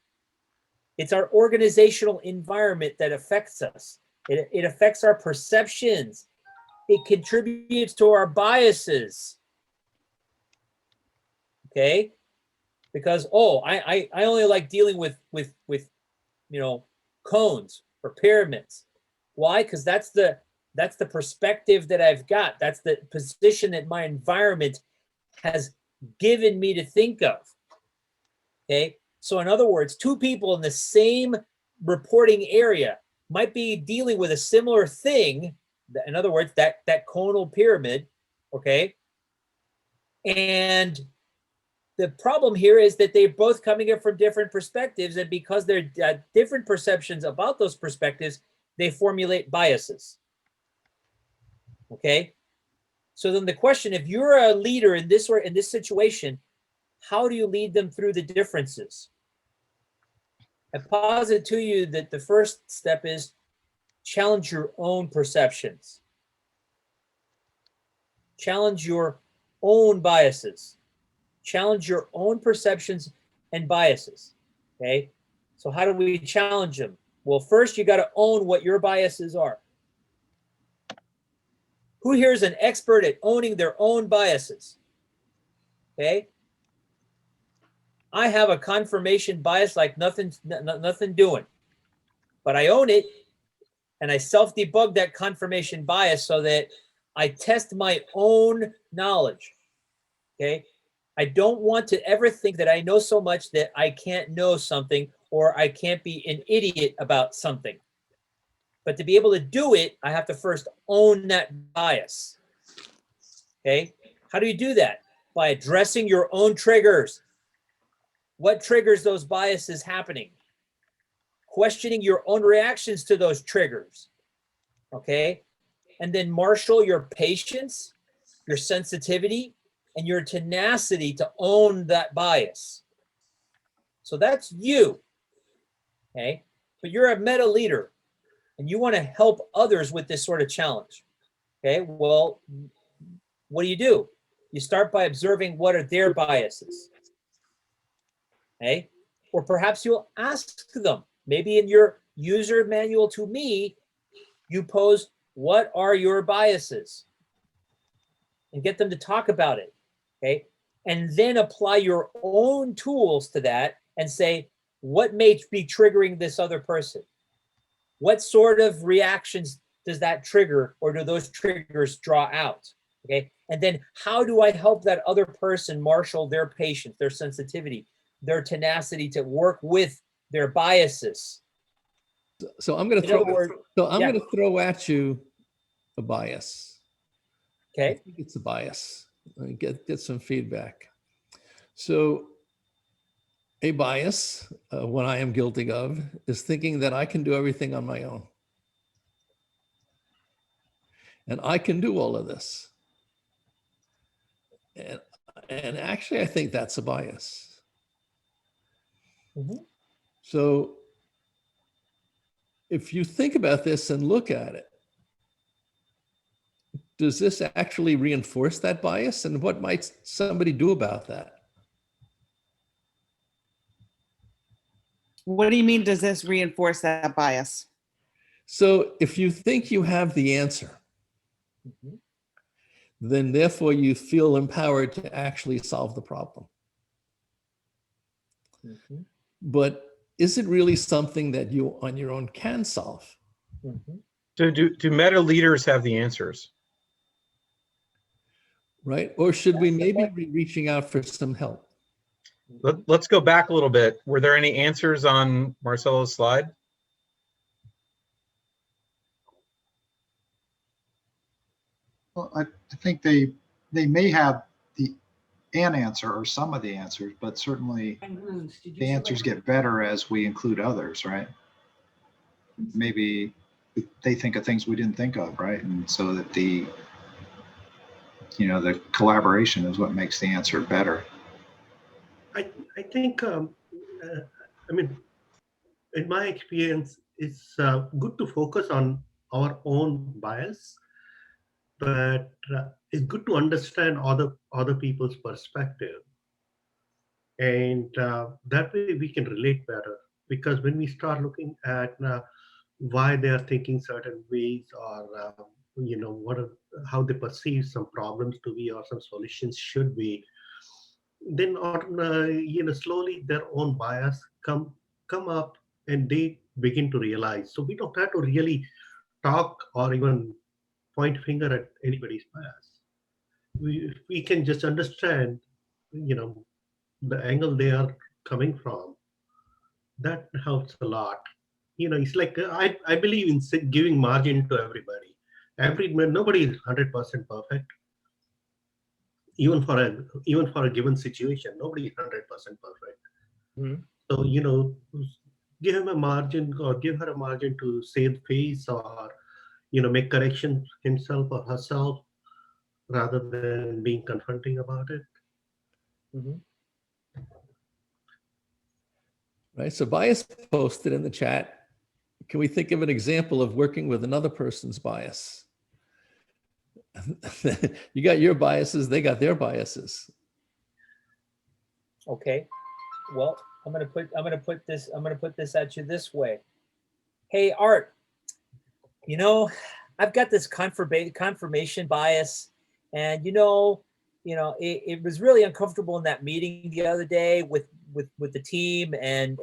it's our organizational environment that affects us. It affects our perceptions. It contributes to our biases. Okay, because I only like dealing with cones or pyramids. Why? Because that's the perspective that I've got. That's the position that my environment has given me to think of. Okay, so in other words, two people in the same reporting area might be dealing with a similar thing. In other words, that conal pyramid, okay? And the problem here is that they're both coming in from different perspectives, and because they're different perceptions about those perspectives, they formulate biases. Okay? So then the question, if you're a leader in this situation, how do you lead them through the differences? I posit to you that the first step is challenge your own perceptions. Challenge your own biases. Challenge your own perceptions and biases. Okay? So how do we challenge them? Well, first you got to own what your biases are. Who here is an expert at owning their own biases? Okay? I have a confirmation bias like nothing doing, but I own it, and I self-debug that confirmation bias so that I test my own knowledge. Okay? I don't want to ever think that I know so much that I can't know something or I can't be an idiot about something. But to be able to do it, I have to first own that bias. Okay? How do you do that? By addressing your own triggers. What triggers those biases happening? Questioning your own reactions to those triggers. Okay? And then marshal your patience, your sensitivity, and your tenacity to own that bias. So that's you. Okay? But you're a meta leader and you want to help others with this sort of challenge. Okay? Well, what do? You start by observing what are their biases. Okay? Or perhaps you'll ask them. Maybe in your user manual to me, you pose, what are your biases? And get them to talk about it. Okay? And then apply your own tools to that and say, what may be triggering this other person? What sort of reactions does that trigger, or do those triggers draw out? Okay. And then how do I help that other person marshal their patience, their sensitivity, their tenacity to work with their biases? So I'm going to throw at you a bias. Okay. I think it's a bias. Let me get some feedback. So a bias, what I am guilty of, is thinking that I can do everything on my own. And I can do all of this. And actually, I think that's a bias. Mm-hmm. So if you think about this and look at it, does this actually reinforce that bias? And what might somebody do about that? What do you mean, does this reinforce that bias? So if you think you have the answer, Mm-hmm. then therefore you feel empowered to actually solve the problem. Mm-hmm. But is it really something that you on your own can solve? Mm-hmm. So do meta leaders have the answers? Right? Or should we maybe be reaching out for some help? Let's go back a little bit. Were there any answers on Marcelo's slide? Well, I think they may have an answer or some of the answers, but certainly the answers get better as we include others, right? Maybe they think of things we didn't think of, right? And so that the collaboration is what makes the answer better. I think, I mean, in my experience, it's good to focus on our own bias, but it's good to understand other people's perspective. And that way we can relate better. Because when we start looking at why they are thinking certain ways, or how they perceive some problems to be, or some solutions should be, then slowly their own bias come up, and they begin to realize. So we don't have to really talk or even point finger at anybody's bias. We can just understand, the angle they are coming from. That helps a lot. it's like I believe in giving margin to everybody. Nobody is 100% perfect. Even for a given situation, nobody is 100% perfect. Mhm. So give him a margin or give her a margin to save face or make corrections himself or herself rather than being confronting about it. Mhm. Right. So bias posted in the chat. Can we think of an example of working with another person's bias? You got your biases, they got their biases. Okay. Well, I'm gonna put this at you this way. Hey, Art, I've got this confirmation bias, and it was really uncomfortable in that meeting the other day with the team, and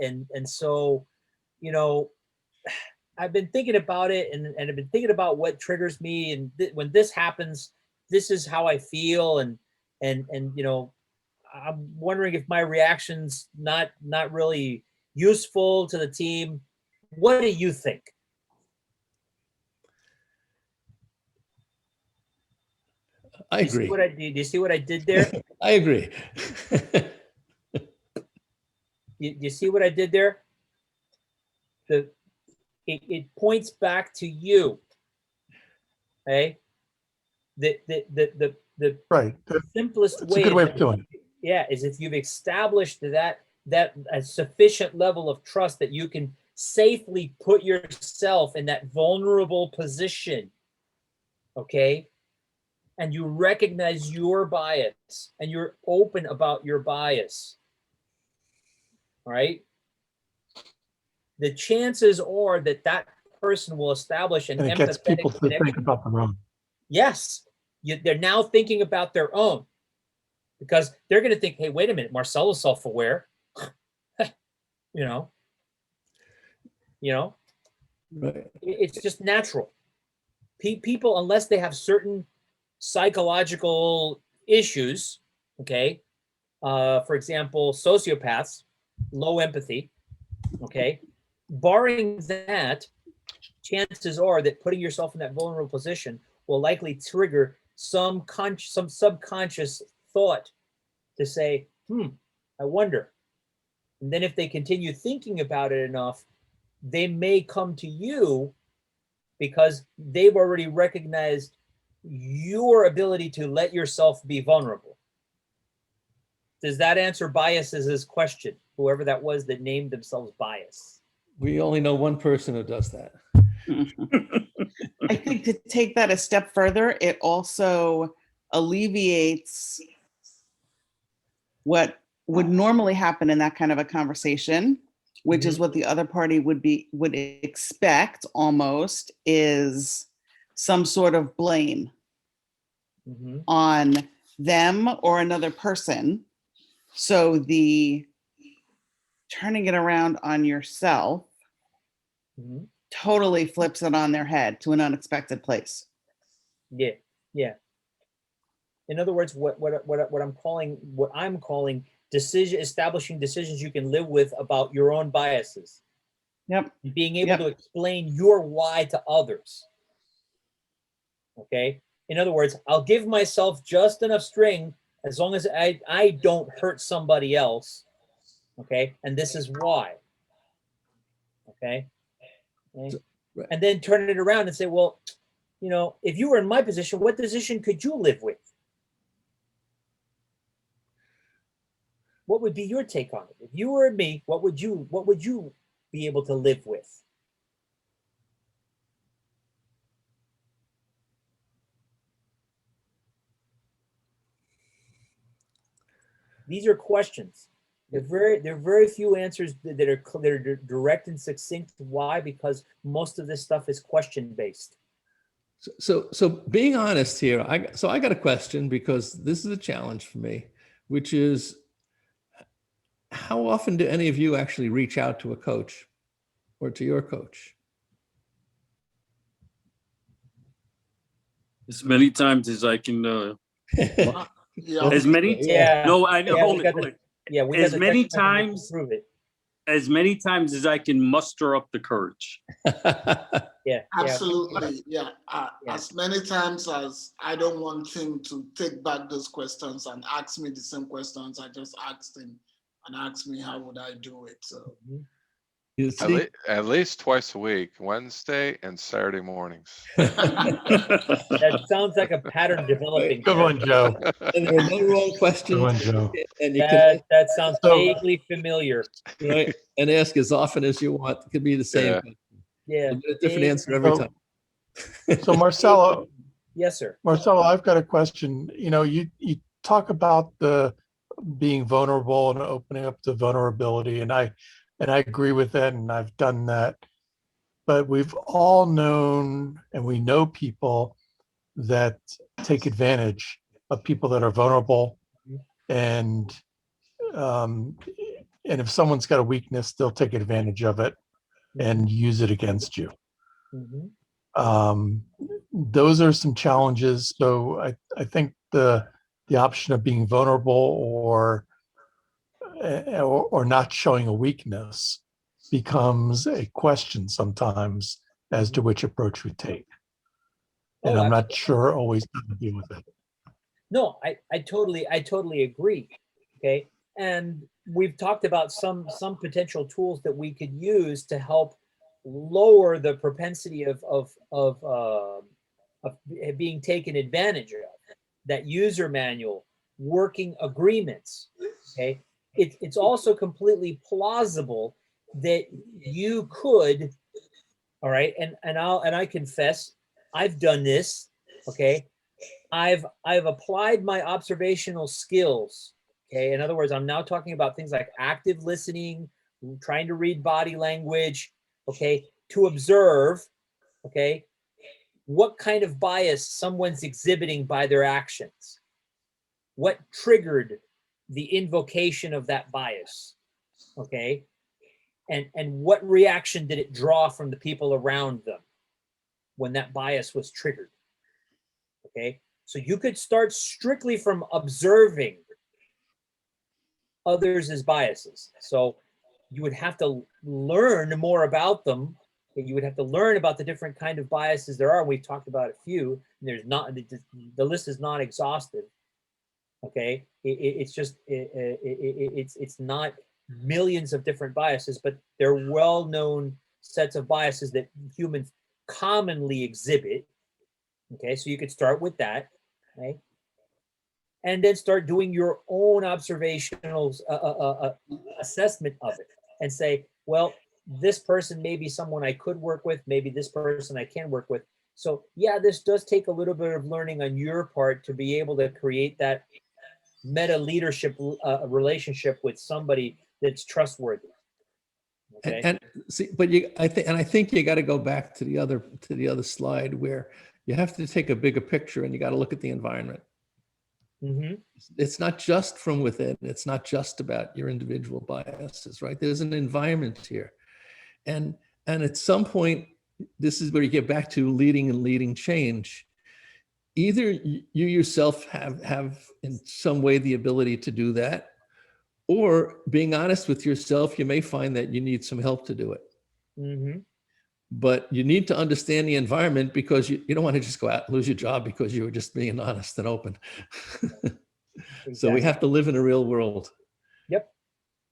so I've been thinking about it, and I've been thinking about what triggers me, and when this happens, this is how I feel, and I'm wondering if my reaction's not really useful to the team. What do you think? I agree. Do you see what I did there? I agree. You see what I did there? It points back to you. Okay? The Right. simplest That's a way good way of doing it. Yeah, is if you've established that a sufficient level of trust that you can safely put yourself in that vulnerable position, okay? And you recognize your bias and you're open about your bias, all right? The chances are that person will establish an And it gets people empathetic to think connection. about their own. Yes, they're now thinking about their own, because they're going to think, hey, wait a minute, Marcelo's self-aware. you know, Right. it's just natural. People, unless they have certain psychological issues, okay, for example, sociopaths, low empathy, okay, barring that, chances are that putting yourself in that vulnerable position will likely trigger some subconscious thought to say, I wonder. And then if they continue thinking about it enough, they may come to you because they've already recognized your ability to let yourself be vulnerable. Does that answer Bias's question? Whoever that was that named themselves Bias. We only know one person who does that. I think to take that a step further, it also alleviates what would normally happen in that kind of a conversation, which is what the other party would expect almost, is some sort of blame on them or another person. So the turning it around on yourself totally flips it on their head to an unexpected place. Yeah. In other words, what I'm calling establishing decisions you can live with about your own biases. Yep. Being able to explain your why to others. Okay. In other words, I'll give myself just enough string as long as I don't hurt somebody else. Okay. And this is why. Okay. And then turn it around and say, well, if you were in my position, what decision could you live with? What would be your take on it? If you were me, what would you be able to live with? These are questions. There are very few answers that are direct and succinct. Why? Because most of this stuff is question based. So being honest here, I got a question, because this is a challenge for me, which is, how often do any of you actually reach out to a coach or to your coach? As many times as I can. Yeah. As many. Yeah. No, I know. Yeah, hold it. we got As the many text message to times. prove it. as many times as I can muster up the courage. Yeah. Absolutely, yeah. As many times as I don't want him to take back those questions and ask me the same questions, I just asked him and asked me how would I do it. So You see, At least twice a week, Wednesday and Saturday mornings. That sounds like a pattern developing. Good one, Joe. and there are no wrong Good questions, one, Joe. and you can That sounds So- vaguely familiar. right and ask as often as you want. It could be the same. Yeah. Question. Yeah. You'll get a different answer every So- time. So Marcelo, Yes, sir. Marcelo, I've got a question. You know, you talk about the being vulnerable and opening up to vulnerability, and I agree with that, and I've done that. But we've all known, and we know people that take advantage of people that are vulnerable, and if someone's got a weakness, they'll take advantage of it and use it against you. Those are some challenges. So I think the option of being vulnerable or not showing a weakness becomes a question sometimes as to which approach we take. And I'm not sure always how to deal with it. No, I totally agree. Okay. And we've talked about some potential tools that we could use to help lower the propensity of being taken advantage of. That user manual, working agreements. Okay. It's also completely plausible that you could, all right, and I confess, I've done this. Okay. I've applied my observational skills. Okay. In other words, I'm now talking about things like active listening, trying to read body language, okay, to observe, okay, what kind of bias someone's exhibiting by their actions. What triggered the invocation of that bias, okay? And what reaction did it draw from the people around them when that bias was triggered, okay? So you could start strictly from observing others as biases. So you would have to learn more about them. You would have to learn about the different kind of biases there are. We've talked about a few. There's not, the list is not exhaustive. Okay, it's just it's not millions of different biases, but they're well-known sets of biases that humans commonly exhibit. Okay, so you could start with that, okay, and then start doing your own observational assessment of it, and say, well, this person may be someone I could work with, maybe this person I can work with. So yeah, this does take a little bit of learning on your part to be able to create that meta leadership relationship with somebody that's trustworthy. Okay. And see, but I think you got to go back to the other slide where you have to take a bigger picture and you got to look at the environment. It's not just from within. It's not just about your individual biases, right? There's an environment here, and at some point, this is where you get back to leading and leading change. Either you yourself have in some way the ability to do that, or being honest with yourself, you may find that you need some help to do it. But you need to understand the environment, because you don't want to just go out and lose your job because you were just being honest and open. So we have to live in a real world. Yep.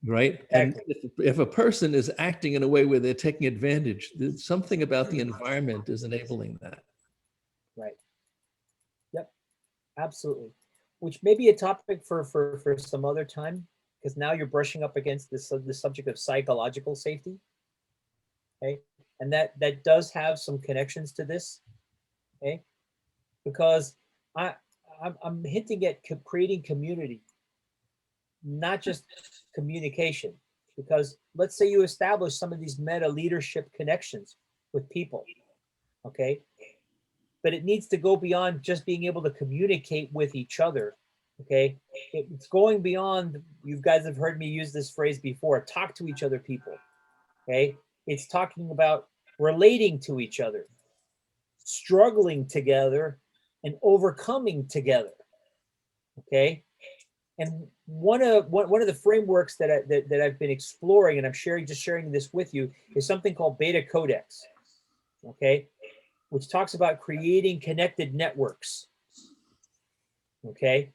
Right. Exactly. And if a person is acting in a way where they're taking advantage, there's something about the environment is enabling that. Right. Yep. Absolutely. Which may be a topic for some other time, because now you're brushing up against this the subject of psychological safety. Okay. And that does have some connections to this. Okay. Because I'm hinting at creating community, not just communication. Because let's say you establish some of these meta leadership connections with people, okay? But it needs to go beyond just being able to communicate with each other, okay? It's going beyond, you guys have heard me use this phrase before, talk to each other people, okay? It's talking about relating to each other, struggling together, and overcoming together, okay? And one of the frameworks that I've been exploring, and I'm sharing this with you, is something called Beta Codex. Okay, which talks about creating connected networks. Okay,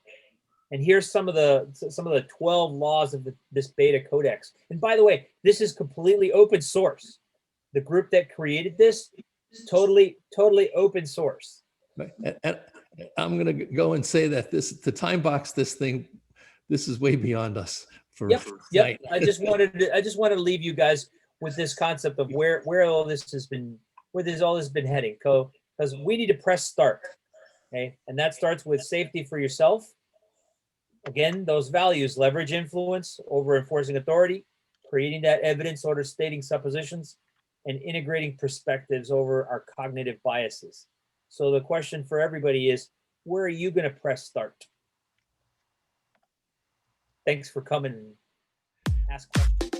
and here's some of the 12 laws of this Beta Codex. And by the way, this is completely open source. The group that created this, totally open source. And I'm going to go and say that to time box this thing, this is way beyond us. Yep. I just wanted to leave you guys with this concept of where all this has been, all this has been heading. Because we need to press start. Okay, and that starts with safety for yourself. Again, those values: leverage influence over enforcing authority, creating that evidence over stating suppositions, and integrating perspectives over our cognitive biases. So the question for everybody is, where are you going to press start? Thanks for coming and ask questions.